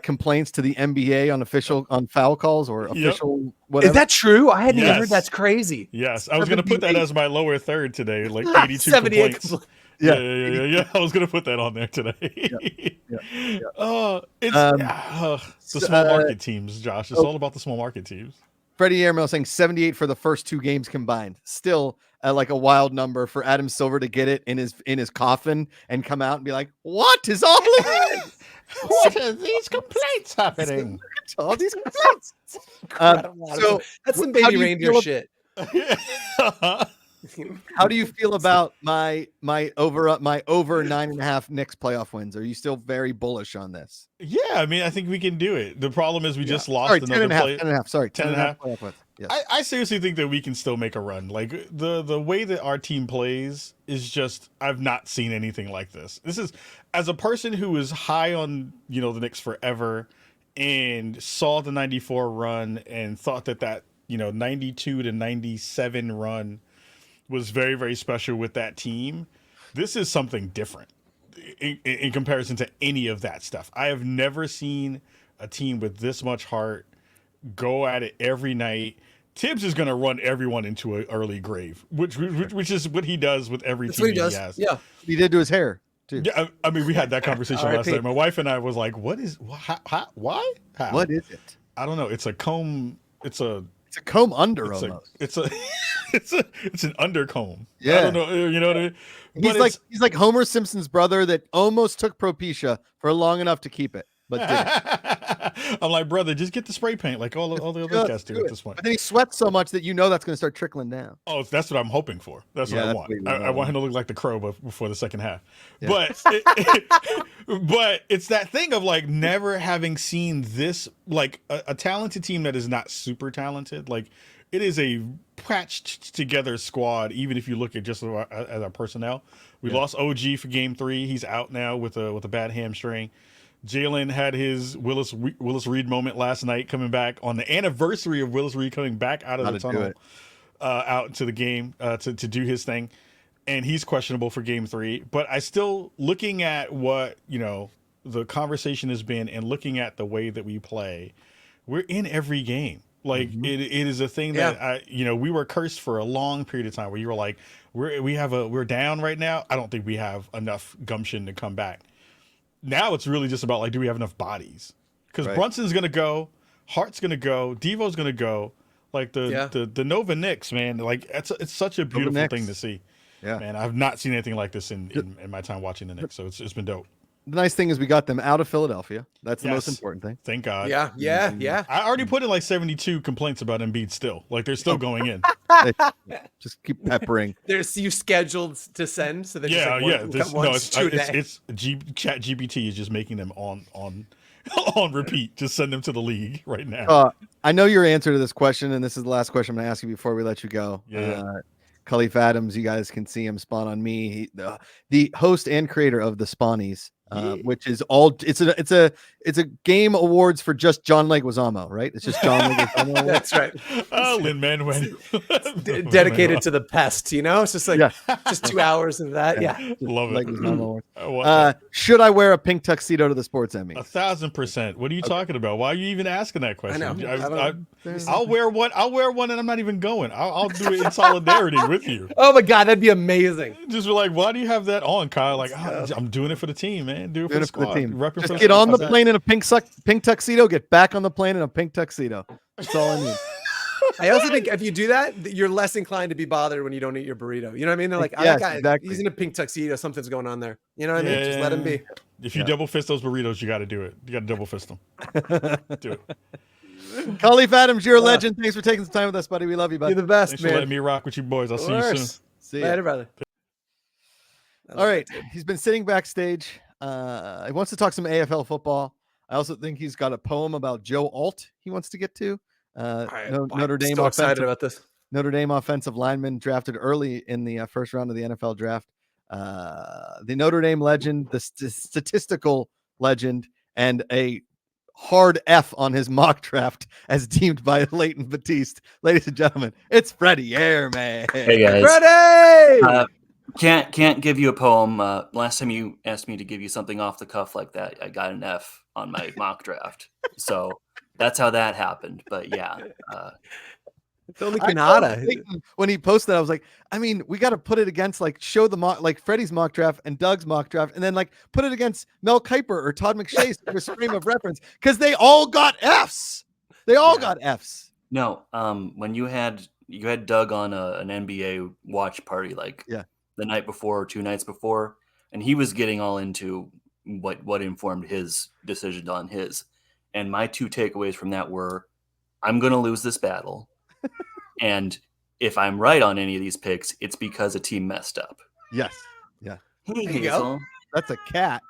complaints to the NBA on foul calls or official whatever. Is that true? I hadn't even heard. That's crazy. Yes, I was going to put that as my lower third today, like 82 78 complaints. Yeah. I was going to put that on there today. Oh, it's the small market teams, Josh. It's all about the small market teams. Freddie Airmail saying 78 for the first 2 games combined. Still like a wild number for Adam Silver to get it in his coffin and come out and be like, "What is all this?" What are these complaints happening? All these complaints. So that's some how baby do you reindeer feel shit. How do you feel about my over 9.5 Knicks playoff wins? Are you still very bullish on this? Yeah, I mean, I think we can do it. The problem is we just lost Sorry, another 10.5, play. 10.5. Sorry, 10.5 playoff wins. Yes. I seriously think that we can still make a run. Like the way that our team plays is just, I've not seen anything like this. This is, as a person who was high on the Knicks forever and saw the 94 run and thought that 92 to 97 run was very, very special with that team. This is something different in comparison to any of that stuff. I have never seen a team with this much heart go at it every night. Tibbs is going to run everyone into an early grave, which is what he does with every team he has. Yeah, he did to his hair too. Yeah, I mean, we had that conversation last night. My wife and I was like, "What is? Why? How? What is it? I don't know. It's a comb. It's a comb under almost. It's an undercomb. Yeah, I don't know. You know what I mean? He's like Homer Simpson's brother that almost took Propecia for long enough to keep it, but didn't. I'm like, brother, just get the spray paint like all the other guys do at this point. But then he sweats so much that that's going to start trickling down. Oh, that's what I'm hoping for. That's what I want. I want him to look like the Crow before the second half. Yeah. But it's that thing of like never having seen this, like a talented team that is not super talented. Like it is a patched together squad. Even if you look at just at our personnel, we lost OG for game 3. He's out now with a bad hamstring. Jalen had his Willis Reed moment last night, coming back on the anniversary of Willis Reed coming back out of the tunnel, out to the game to do his thing, and he's questionable for game 3. But I still, looking at what the conversation has been, and looking at the way that we play, we're in every game. Like it is a thing that we were cursed for a long period of time where you were like, we're down right now. I don't think we have enough gumption to come back. Now it's really just about like, do we have enough bodies? Because Brunson's gonna go, Hart's gonna go, Devo's gonna go. Like the Nova Knicks, man. Like it's such a beautiful thing to see. Yeah, man. I've not seen anything like this in my time watching the Knicks, so it's been dope. The nice thing is we got them out of Philadelphia. That's the most important thing. Thank God. Yeah. I already put in like 72 complaints about Embiid still. Like they're still going in. Just keep peppering. There's you scheduled to send, so it's Chat GPT is just making them on repeat. Just send them to the league right now. I know your answer to this question, and this is the last question I'm going to ask you before we let you go. Khalif Adams, you guys can see him spawn on me. The host and creator of the Spawnies, which is it's a game awards for just John Leguizamo, right? It's just John Leguizamo. That's right. Oh, Lin-Manuel. Dedicated to the pest, It's just like just 2 hours of that. Yeah. Love it. Should I wear a pink tuxedo to the sports Emmy? 1,000%. What are you talking about? Why are you even asking that question? I know. I'll wear one. And I'm not even going. I'll do it in solidarity with you. Oh my God, that'd be amazing. Just be like, why do you have that on, Kyle? Like, I'm doing it for the team, man. Do it for the squad. Team. Just get on the plane in a pink tuxedo. Get back on the plane in a pink tuxedo. That's all I need. I also think if you do that, you're less inclined to be bothered when you don't eat your burrito. You know what I do? They're like, that guy, he's in a pink tuxedo. Something's going on there. You know what I mean? Just let him be. If you double fist those burritos, you got to do it. You got to double fist them. Do it. Khalif Adams, you're a legend. Thanks for taking some time with us, buddy. We love you, buddy. You're the best, Thanks man. For letting me rock with you boys. I'll see you soon. See you later, brother. All right. He's been sitting backstage. He wants to talk some AFL football. I also think he's got a poem about Joe Alt he wants to get to. Notre Dame so excited about this. Notre Dame offensive lineman drafted early in the first round of the NFL draft. The Notre Dame legend, the statistical legend, and a hard F on his mock draft as deemed by Leighton Batiste. Ladies and gentlemen, it's Freddie Airman. Hey guys. Freddie! Can't give you a poem. Last time you asked me to give you something off the cuff like that, I got an F on my mock draft. So that's how that happened. But yeah. It's only Canada. When he posted, I was like, I mean, we got to put it against show the mock, like Freddie's mock draft and Doug's mock draft, and then put it against Mel Kiper or Todd McShay's for frame of reference, because they all got Fs. They all got Fs. No, when you had Doug on an NBA watch party the night before or 2 nights before, and he was getting all into what informed his decision on his. And my 2 takeaways from that were, I'm going to lose this battle. And if I'm right on any of these picks, it's because a team messed up. Yes. Yeah. Hey, There you go. Hazel. That's a cat.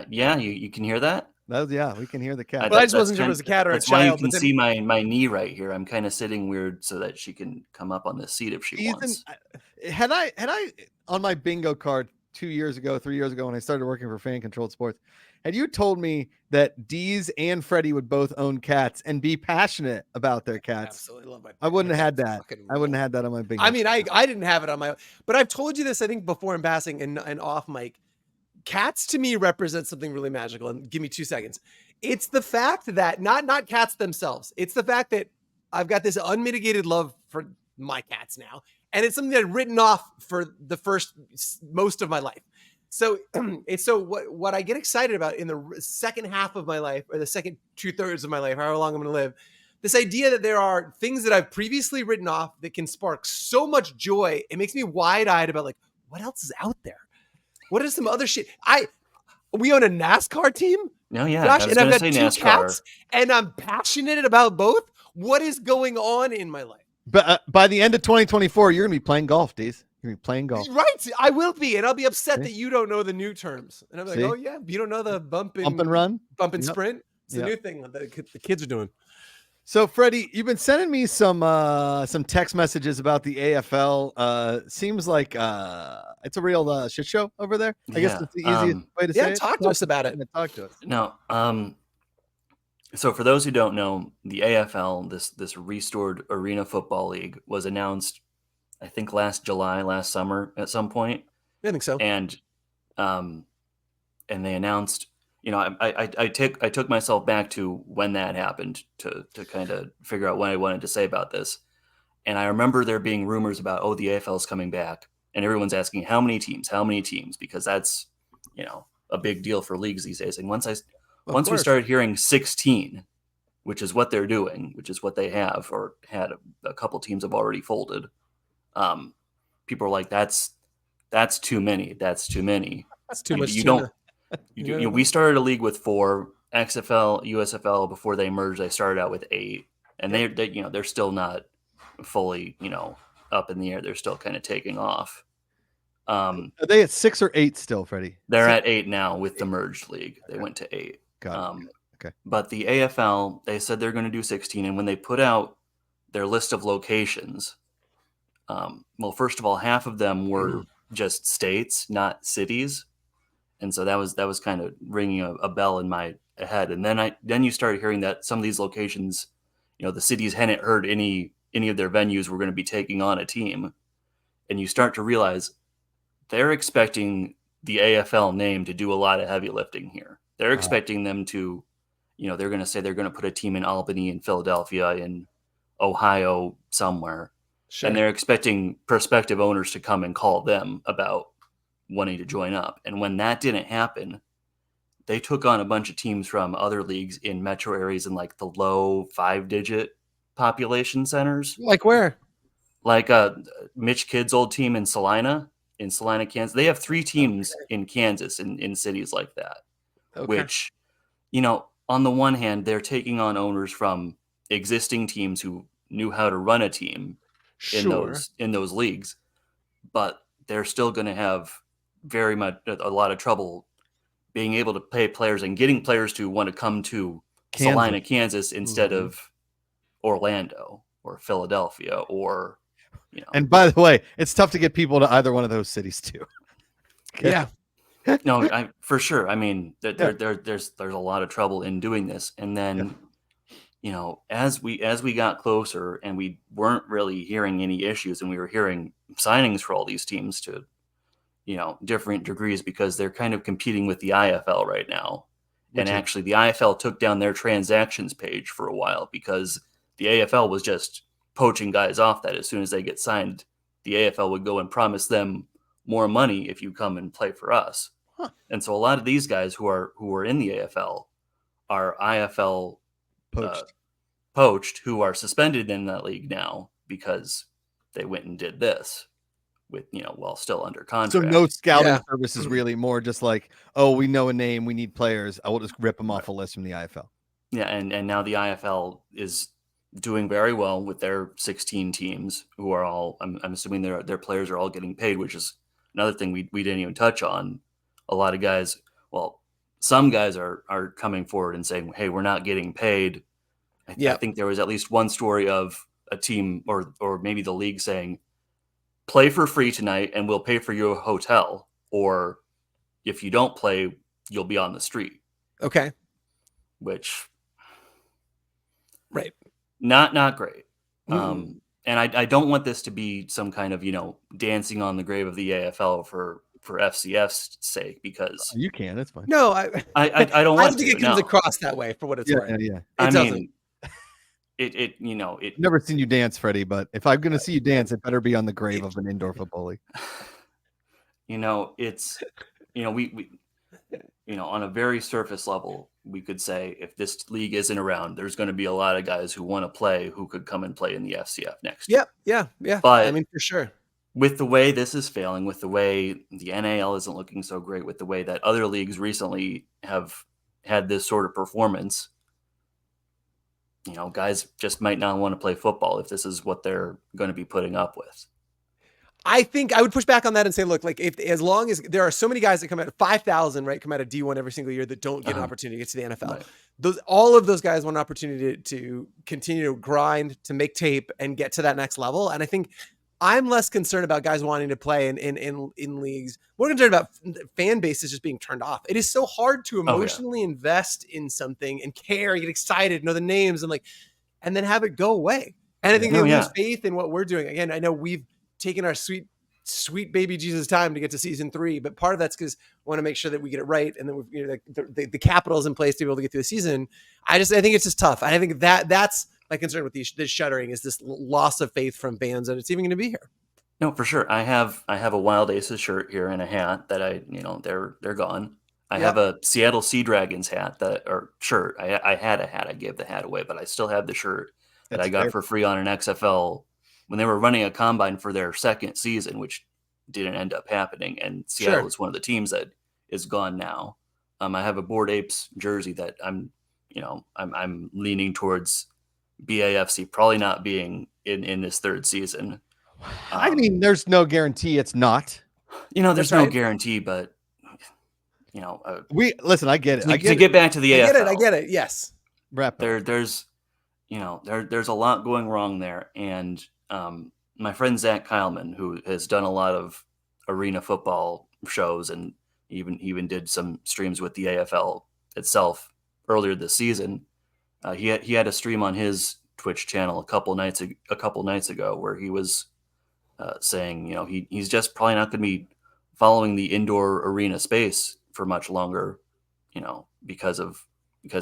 Yeah, you can hear that? Yeah, we can hear the cat. Well, I just wasn't sure if it was a cat or a That's why you child, can but then- see my knee right here. I'm kind of sitting weird so that she can come up on this seat if she wants. Had I on my bingo card 2 years ago, 3 years ago, when I started working for Fan Controlled Sports, had you told me that Deez and Freddie would both own cats and be passionate about their cats, Absolutely love my. I wouldn't my have had cats that. fucking I wouldn't rule. have had that on my bingo. I mean, I didn't have it on my, but I've told you this, I think, before in passing and off mic. Cats to me represent something really magical. And give me 2 seconds. It's the fact that not cats themselves. It's the fact that I've got this unmitigated love for my cats now, and it's something that I've written off for the most of my life. So it's what I get excited about in the second half of my life, or the second 2/3 of my life, however long I'm going to live. This idea that there are things that I've previously written off that can spark so much joy. It makes me wide-eyed about like, what else is out there? What is some other shit? We own a NASCAR team. No, yeah, Josh, I was and I've going to got say 2 NASCAR. cats, and I'm passionate about both. What is going on in my life? But by the end of 2024, you're gonna be playing golf, Deez. You're gonna be playing golf. Right, I will be, and I'll be upset See? that you don't know the new terms. And I'm like, See? oh yeah, you don't know the bump and run. bump and Yep. sprint. It's the Yep. new thing that the kids are doing. So, Freddie, you've been sending me some text messages about the AFL. Seems like it's a real shit show over there. I guess Yeah, that's the easiest way to say it. Talk to us about it. Yeah, talk to us. No, so for those who don't know, the AFL, this restored Arena Football League, was announced, I think last summer at some point, I think so. and they announced, I took myself back to when that happened to kind of figure out what I wanted to say about this, and I remember there being rumors about, oh, the AFL is coming back, and everyone's asking how many teams, because that's a big deal for leagues these days. And once we started hearing 16, which is what they're doing, which is what they have or had, a couple teams have already folded. People are like, that's too many. That's too many. That's too much. You tuna. don't. We started a league with 4. XFL, USFL, before they merged, they started out with 8, and they're still not fully up in the air. They're still kind of taking off. Are they at 6 or 8 still, Freddie? They're at 8 now with the merged league. They went to 8. Got it. Okay. But the AFL, they said they're going to do 16, and when they put out their list of locations, well, first of all, half of them were just states, not cities, and so that was kind of ringing a bell in my head. And then you started hearing that some of these locations, the cities hadn't heard any of their venues were going to be taking on a team, and you start to realize they're expecting the AFL name to do a lot of heavy lifting here. They're expecting them to, they're going to say they're going to put a team in Albany, in Philadelphia, in Ohio, somewhere. Sure. And they're expecting prospective owners to come and call them about wanting to join up. And when that didn't happen, they took on a bunch of teams from other leagues in metro areas in like the low 5-digit population centers. Like where? Like Mitch Kidd's old team in Salina, Kansas. They have 3 teams in Kansas in cities like that, which, on the one hand, they're taking on owners from existing teams who knew how to run a team in those leagues, but they're still going to have very much a lot of trouble being able to pay players and getting players to want to come to Salina, Kansas instead of Orlando or Philadelphia or And by the way, it's tough to get people to either one of those cities too. Yeah. No, for sure. I mean, there's a lot of trouble in doing this, and then as we got closer and we weren't really hearing any issues, and we were hearing signings for all these teams to different degrees, because they're kind of competing with the IFL right now. And actually, the IFL took down their transactions page for a while because the AFL was just poaching guys off that as soon as they get signed, the AFL would go and promise them more money if you come and play for us. Huh. And so a lot of these guys who are in the AFL are IFL poached, who are suspended in that league now because they went and did this, with while still under So contract. no scouting Yeah. service is really more just like, oh, we know a name, we need players. I will just rip them off a list from the IFL. Yeah, and now the IFL is doing very well with their 16 teams who are all. I'm assuming their players are all getting paid, which is another thing we didn't even touch on. A lot of guys, well, some guys are coming forward and saying, "Hey, we're not getting paid." I think there was at least one story of a team or maybe the league saying, "Play for free tonight, and we'll pay for your hotel," or if you don't play, you'll be on the street. Okay. Which. Right. Not great. Mm. And I don't want this to be some kind of, dancing on the grave of the AFL for FCF's sake, because You can, it's fine. No, I don't I don't want think to. it comes No. across that way for what it's worth. Yeah. I doesn't. mean, it Never seen you dance, Freddie, but if I'm gonna see you dance, it better be on the grave of an indoor football league. it's we on a very surface level, we could say if this league isn't around, there's going to be a lot of guys who want to play who could come and play in the FCF next year. Yeah. But I mean, for sure. With the way this is failing, with the way the NAL isn't looking so great, with the way that other leagues recently have had this sort of performance, guys just might not want to play football if this is what they're going to be putting up with. I think I would push back on that and say, look, like as long as there are so many guys that come out of 5,000, right, come out of D1 every single year that don't get an opportunity to get to the NFL. Right. All of those guys want an opportunity to continue to grind, to make tape and get to that next level. And I think I'm less concerned about guys wanting to play in leagues. More concerned about fan bases just being turned off. It is so hard to emotionally invest in something and care, get excited, know the names, and then have it go away. And I think they lose faith in what we're doing. Again, I know we've taken our sweet baby Jesus time to get to season 3, but part of that's because we want to make sure that we get it right, and then the capital is in place to be able to get through the season. I think it's just tough. I think that's my concern with this shuttering is this loss of faith from fans that it's even going to be here. No, for sure. I have a Wild Aces shirt here and a hat that they're gone. I have a Seattle Sea Dragons hat shirt. I had a hat. I gave the hat away, but I still have the shirt that I got for free on an XFL when they were running a combine for their second season, which didn't end up happening. And Seattle is one of the teams that is gone now. I have a Bored Apes jersey that I'm leaning towards BAFC probably not being in this third season. I mean, there's no guarantee it's not. There's no guarantee, but listen. I get it. To get back to the AFL, I get it. Yes, there's a lot going wrong there, and my friend Zach Kyleman, who has done a lot of arena football shows and even did some streams with the AFL itself earlier this season. He had a stream on his Twitch channel a couple nights ago where he was saying, he's just probably not going to be following the indoor arena space for much longer, because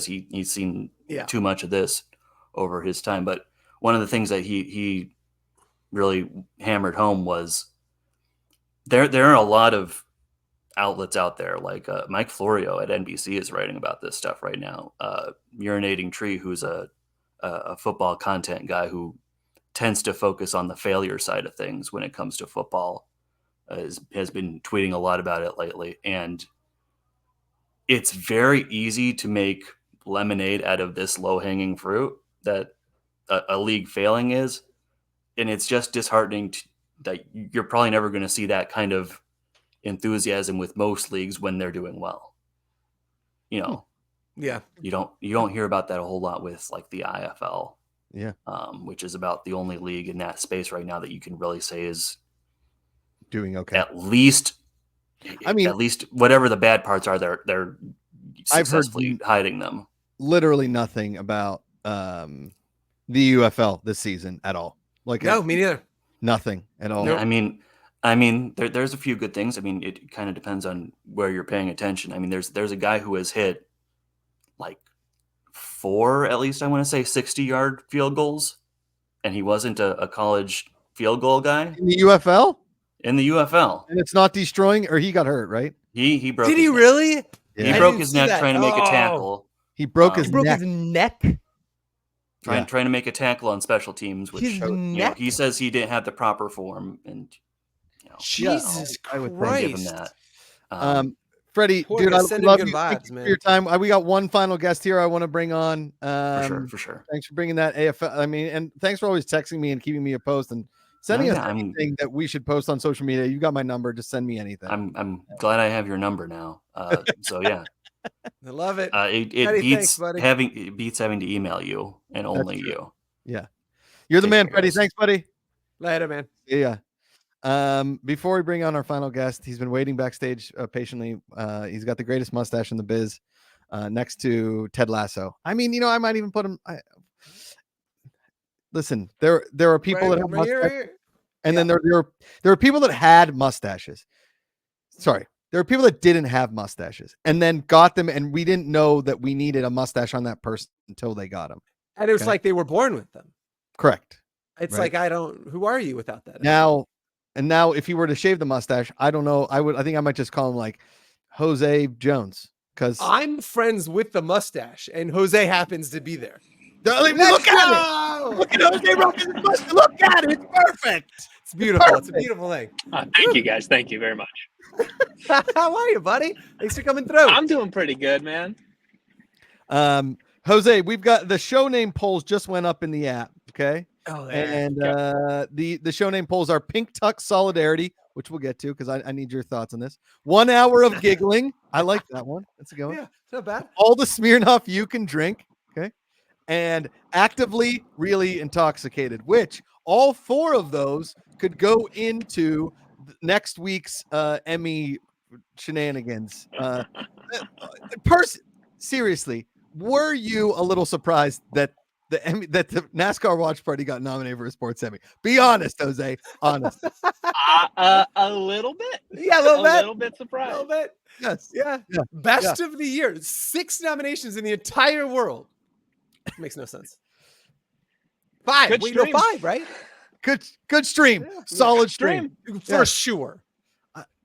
he's seen too much of this over his time. But one of the things that he really hammered home was there are a lot of outlets out there, like Mike Florio at NBC is writing about this stuff right now. Urinating Tree, who's a football content guy who tends to focus on the failure side of things when it comes to football, has been tweeting a lot about it lately. And it's very easy to make lemonade out of this low-hanging fruit that a league failing is. And it's just disheartening that you're probably never going to see that kind of enthusiasm with most leagues when they're doing well. You don't hear about that a whole lot with like the IFL, which is about the only league in that space right now that you can really say is doing okay. At least whatever the bad parts are, they're successfully hiding them. Literally nothing about the UFL this season at all. Like no, me neither. Nothing at all. Yeah, I mean, there's a few good things. I mean, it kind of depends on where you're paying attention. I mean, there's a guy who has hit like 4, at least I want to say 60-yard field goals, and he wasn't a college field goal guy in the UFL. In the UFL, and it's not destroying, or he got hurt, right? He broke. Did he really? Yeah. He broke his neck trying to make a tackle. He broke his neck. Trying to make a tackle on special teams, which he says he didn't have the proper form, and Jesus I Christ. would give him that. Freddie, Poor dude, guy, I send him love good you. vibes, Thank you man. for your time. We got one final guest here I want to bring on. For sure. Thanks for bringing that AFL. I mean, and thanks for always texting me and keeping me a post and sending us anything that we should post on social media. You got my number. Just send me anything. I'm glad I have your number now. So yeah, I love it. It beats buddy. having to email you and only you. Yeah, you're the Take man, care, Freddie. guys. Thanks, buddy. Later, man. Yeah. Before we bring on our final guest, he's been waiting backstage patiently. He's got the greatest mustache in the biz, next to Ted Lasso. I mean, I might even put him. Listen, there are people that have mustaches, and then there are people that had mustaches. Sorry, there are people that didn't have mustaches, and then got them, and we didn't know that we needed a mustache on that person until they got them. And it was like they were born with them. Correct. It's like who are you without that? Now, if he were to shave the mustache, I don't know. I think I might just call him like Jose Jones, because I'm friends with the mustache, and Jose happens to be there. Look at it. Look at Jose rocking his mustache. Look at it. It's perfect. It's beautiful. It's a beautiful thing. Thank you, guys. Thank you very much. How are you, buddy? Thanks for coming through. I'm doing pretty good, man. Jose, we've got the show name polls just went up in the app. Okay. Oh, and the show name polls are Pink Tuck Solidarity, which we'll get to because I need your thoughts on this. 1 hour of giggling. I like that one. That's a good one. Yeah, it's not bad. All the Smirnoff you can drink. Okay. And actively really intoxicated, which all 4 of those could go into next week's Emmy shenanigans. Seriously, were you a little surprised that the NASCAR watch party got nominated for a sports Emmy? Be honest, Jose. Honest. A little bit. Yeah, a little bit surprised. A little bit. Yes. Yeah. Best of the year. 6 nominations in the entire world. Makes no sense. 5. Good Wait, no, stream. 5, right? Good stream. Solid stream. For sure.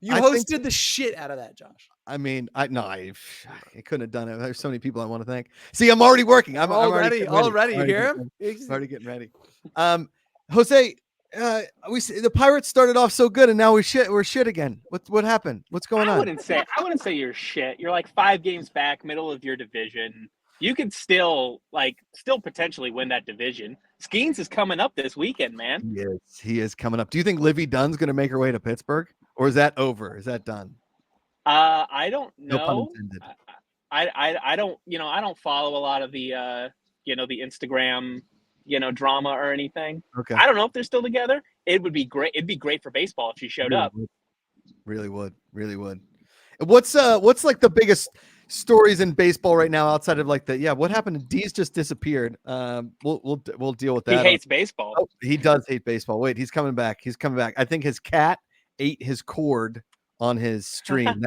You hosted the shit out of that, Josh. I mean, I couldn't have done it. There's so many people I want to thank. See, I'm already working. I'm already. You hear him? Already getting ready. Jose, the Pirates started off so good, and now we're shit again. What happened? What's going on? I wouldn't say you're shit. You're like 5 games back, middle of your division. You could still potentially win that division. Skeens is coming up this weekend, man. He is coming up. Do you think Livy Dunn's going to make her way to Pittsburgh, or is that over? Is that done? I don't know. No pun intended. I don't, I don't follow a lot of the, the Instagram, drama or anything. Okay. I don't know if they're still together. It would be great. It'd be great for baseball if she showed up. Really would. What's like the biggest stories in baseball right now outside of like what happened? D's just disappeared. We'll deal with that. He hates baseball. Oh, he does hate baseball. Wait, he's coming back. I think his cat ate his cord on his stream.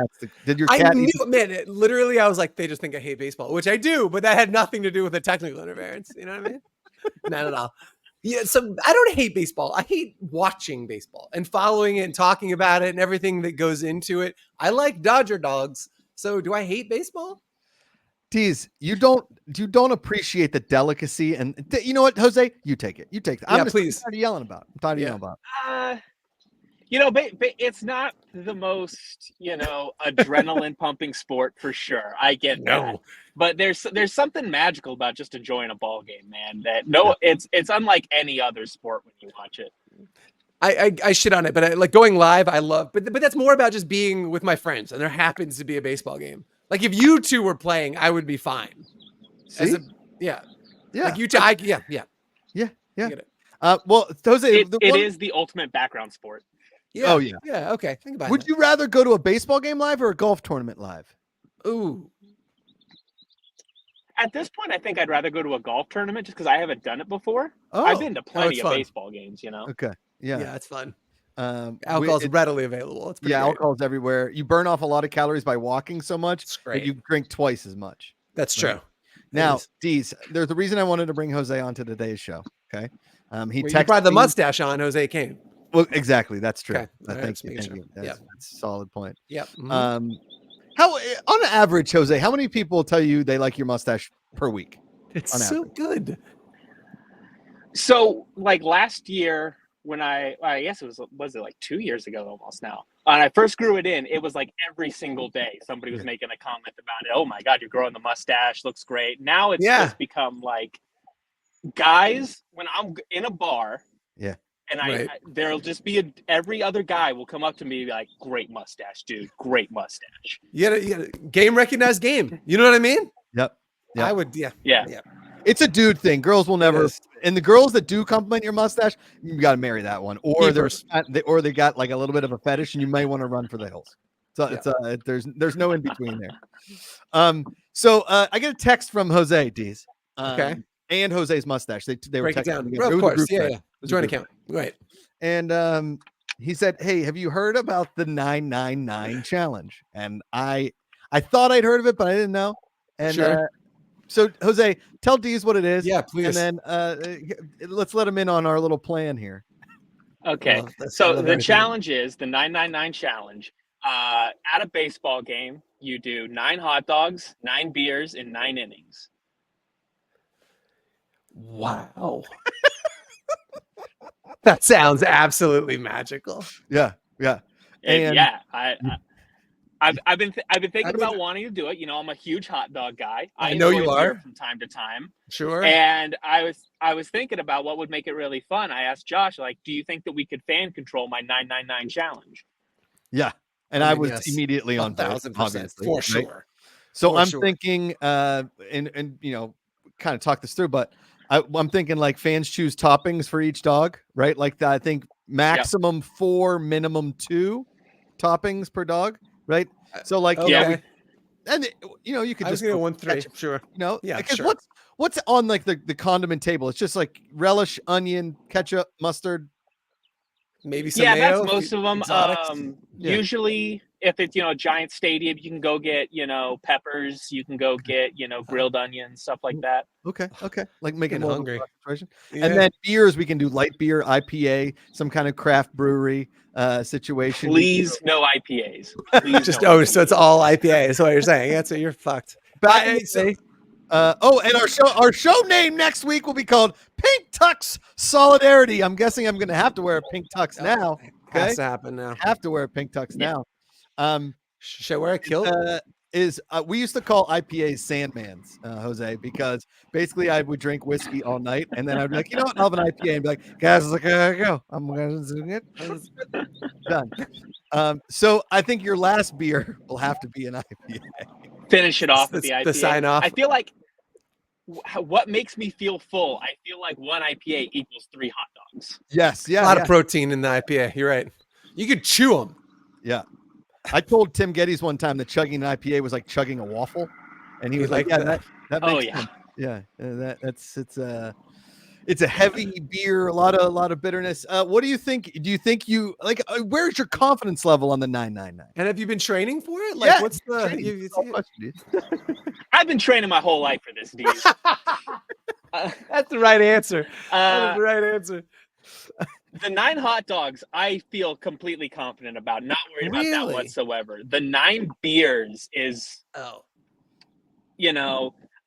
Did your cat? Literally, I was like, they just think I hate baseball, which I do, but that had nothing to do with the technical interference. You know what I mean? Not at all. Yeah, so I don't hate baseball. I hate watching baseball and following it and talking about it and everything that goes into it. I like Dodger dogs. So do I hate baseball? Tease, you don't appreciate the delicacy, and you know what, Jose, you take it. I'm please. tired of yelling about it. I'm tired of yelling about it. It's not the most, adrenaline pumping sport for sure. I get that. But there's something magical about just enjoying a ball game, man. It's unlike any other sport when you watch it. I shit on it, but like going live, I love, but that's more about just being with my friends, and there happens to be a baseball game. Like if you two were playing, I would be fine. See? Yeah. Like you two, yeah. Get it. Well, Jose, it is the ultimate background sport. Yeah. Oh yeah. Yeah. Okay. Think about it. Would you rather go to a baseball game live or a golf tournament live? Ooh. At this point, I think I'd rather go to a golf tournament just because I haven't done it before. Oh. I've been to plenty of fun. Baseball games, Okay. Yeah, it's fun. Alcohol's readily available. It's great. Alcohol's everywhere. You burn off a lot of calories by walking so much, but you drink twice as much. That's true. Now, Deez, there's the reason I wanted to bring Jose onto today's show. Okay, you brought the mustache on. Jose came. Well, exactly. That's true. Okay. Thank you. That's a solid point. Yep. Mm-hmm. How on average, Jose, how many people tell you they like your mustache per week? It's so good. So, like last year when I guess was it like 2 years ago almost now. When I first grew it in, it was like every single day somebody was making a comment about it. Oh my God, you're growing the mustache, looks great. Now it's just become like guys when I'm in a bar. Yeah. And there'll just be every other guy will come up to me like, great mustache, dude. Great mustache. You gotta game recognized game. You know what I mean? Yep. I would, yeah. It's a dude thing. Girls will never, and the girls that do compliment your mustache, you got to marry that one, or they got like a little bit of a fetish, and you may want to run for the hills. So there's no in between there. So I get a text from Jose Dees. Okay. And Jose's mustache. They were break it texting down. together. Of course, yeah. Joint account, right? And he said, "Hey, have you heard about the 999 challenge?" And I thought I'd heard of it, but I didn't know. And so Jose, tell Dees what it is. Yeah, please. And then let's let him in on our little plan here. Okay. So the challenge is the 999 challenge. At a baseball game, you do 9 hot dogs, 9 beers in 9 innings. Wow. That sounds absolutely magical. Yeah. And I've been thinking about wanting to do it. You know, I'm a huge hot dog guy. I know you are from time to time. Sure. And I was thinking about what would make it really fun. I asked Josh, like, do you think that we could fan control my 999 challenge? Yeah. And I was immediately on 1,000% for sure. Right? So I'm thinking, and you know, kind of talk this through, but I'm thinking like fans choose toppings for each dog, right? Like I think maximum 4, minimum 2 toppings per dog, right? So like, and you know, you could just go 1, 3, sure. You know, yeah, because sure. what's on like the condiment table? It's just like relish, onion, ketchup, mustard. Maybe some mayo, that's most of them. Usually, if it's a giant stadium, you can go get peppers. You can go get grilled onions, stuff like that. Okay, like making more hungry. And then beers, we can do light beer, IPA, some kind of craft brewery situation. Please, no IPAs. Please, just so it's all IPA. Is what you're saying. That's what you're fucked. And our show name next week will be called Pink Tux Solidarity. I'm guessing I'm going to have to wear a pink tux now. Okay? Has to happen now. Have to wear a pink tux now. Should I wear a kilt? We used to call IPAs Sandmans, Jose, because basically I would drink whiskey all night, and then I'd be like, you know what, I'll have an IPA, and be like, guys, I gotta go. I'm gonna do it. Done. So I think your last beer will have to be an IPA. Finish it off with the IPA. The sign off. I feel like what makes me feel full. I feel like 1 IPA equals 3 hot dogs. Yes, yeah, a lot of protein in the IPA. You're right. You could chew them. Yeah. I told Tim Geddes one time that chugging an IPA was like chugging a waffle, and he was like, "Yeah, that makes sense. Yeah, it's a heavy beer, a lot of bitterness. What do you think? Do you think you like? Where's your confidence level on the 999? And have you been training for it? Like, what's the? I've been training my whole life for this, dude. That's the right answer. That's the right answer. The 9 hot dogs, I feel completely confident about. Not worried about that whatsoever. The 9 beers is,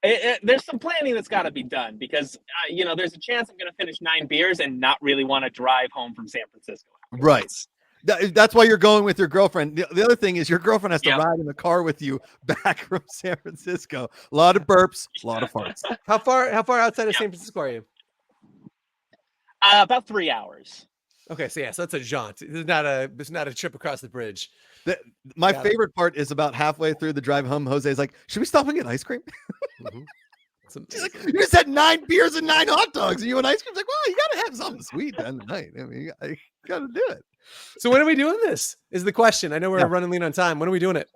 there's some planning that's got to be done because, there's a chance I'm going to finish 9 beers and not really want to drive home from San Francisco. Right. That's why you're going with your girlfriend. The other thing is your girlfriend has to ride in the car with you back from San Francisco. A lot of burps, a lot of farts. How far outside of San Francisco are you? About 3 hours. Okay, so that's a jaunt. It's not a trip across the bridge. My favorite part is about halfway through the drive home. Jose's like, "Should we stop and get ice cream?" She's like, "You just had 9 beers and 9 hot dogs, and you and ice cream." Like, well, you gotta have something sweet at the end of the night. I mean, you gotta do it. So when are we doing this? Is the question. I know we're running lean on time. When are we doing it?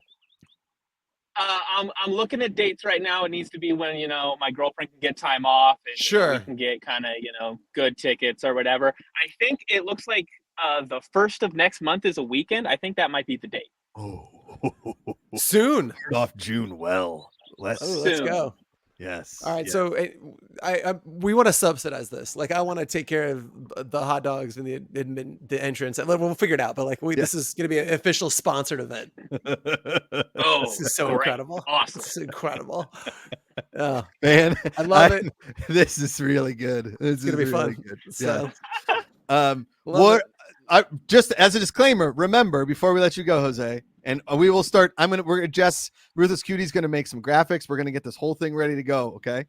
I'm looking at dates right now. It needs to be when my girlfriend can get time off and we can get kind of good tickets or whatever. I think it looks like the 1st of next month is a weekend. I think that might be the date. Oh, soon. Off June. Well, let's go. Yes. All right. So we want to subsidize this. Like, I want to take care of the hot dogs and the entrance. We'll figure it out. But this is going to be an official sponsored event. This is so incredible. Awesome. It's incredible. Man, I love it. This is really good. This is going to be really fun. Good. So, Love it. Just as a disclaimer, remember before we let you go, Jose, and we will start. Jess Ruthless Cutie's going to make some graphics. We're going to get this whole thing ready to go. Okay.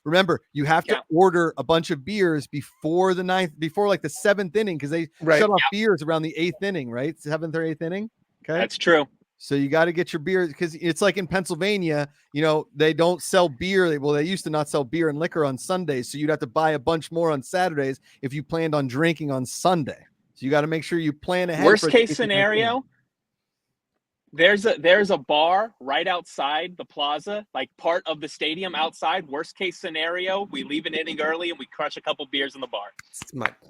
Remember, you have to order a bunch of beers before the like the 7th inning, because they shut off beers around the 8th inning, right? 7th or 8th inning. Okay, that's true. So you got to get your beer, because it's like in Pennsylvania, they don't sell beer. They used to not sell beer and liquor on Sundays, so you'd have to buy a bunch more on Saturdays if you planned on drinking on Sunday. So you got to make sure you plan ahead. Worst case scenario, there's a bar right outside the plaza, like part of the stadium outside. Worst case scenario, we leave an inning early and we crush a couple beers in the bar.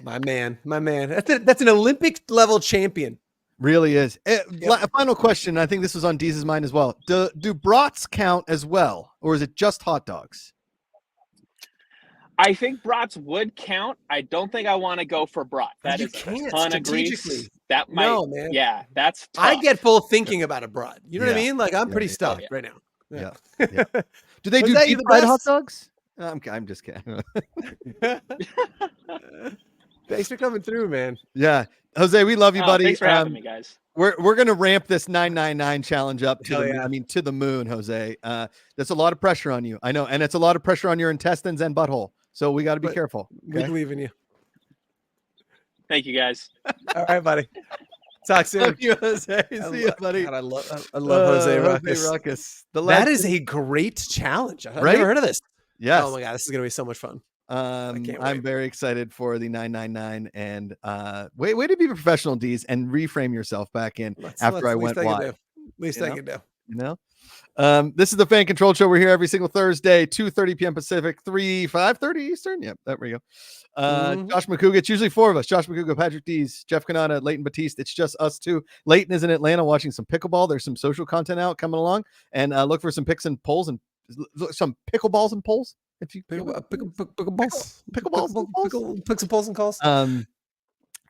My man. That's an Olympic level champion. Really is. Final question. I think this was on Deez's mind as well. Do brats count as well, or is it just hot dogs? I think brats would count. I don't think I want to go for brat. That is a ton of grease. That might, man. Yeah, that's tough. I get full thinking about a brat. You know what I mean? Like, I'm pretty stuffed right now. Yeah. Do they do deep fried hot dogs? I'm just kidding. Thanks for coming through, man. Yeah, Jose, we love you, buddy. Thanks for having me, guys. We're gonna ramp this 999 challenge up to the to the moon, Jose. That's a lot of pressure on you, I know, and it's a lot of pressure on your intestines and butthole. So we got to be careful. Okay? We believe in you. Thank you, guys. All right, buddy. Talk soon. Love you, Jose. See you, buddy. God, I love Jose Ruckus. That is a great challenge. I've never heard of this. Yes. Oh my God, this is gonna be so much fun. I'm very excited for the 999, and way to be professional, Deez, and reframe yourself back in after I went live. At least I can do. This is the Fan Control Show. We're here every single Thursday, 2:30 p.m. Pacific, 5:30 Eastern. Yep, there we go. Josh McCouga. It's usually 4 of us: Josh McCouga, Patrick Deez, Jeff Canada, Leighton Batiste. It's just us two. Leighton is in Atlanta watching some pickleball. There's some social content out coming along, and look for some picks and polls and some pickleballs and polls. If you pickleballs, picks and polls and calls.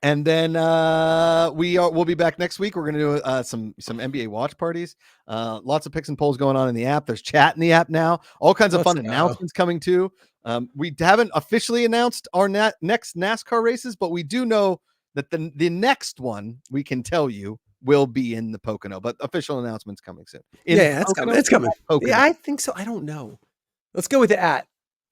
And then we'll be back next week. We're going to do some NBA watch parties. Lots of picks and polls going on in the app. There's chat in the app now. All kinds of fun announcements coming too. We haven't officially announced our next NASCAR races, but we do know that the next one we can tell you will be in the Pocono. But official announcements coming soon. It's coming. It's coming. Yeah, I think so. I don't know. Let's go with the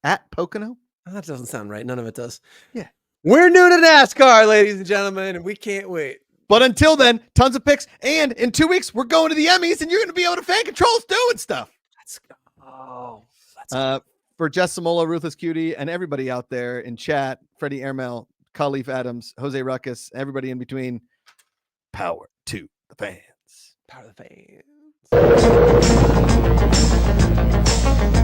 at Pocono. Oh, that doesn't sound right. None of it does. Yeah. We're new to NASCAR, ladies and gentlemen, and we can't wait. But until then, tons of picks. And in 2 weeks, we're going to the Emmys, and you're going to be able to fan controls doing stuff. Let's go. For Jess Samola, Ruthless Cutie, and everybody out there in chat, Freddie Airmail, Khalif Adams, Jose Ruckus, everybody in between, power to the fans. Power to the fans.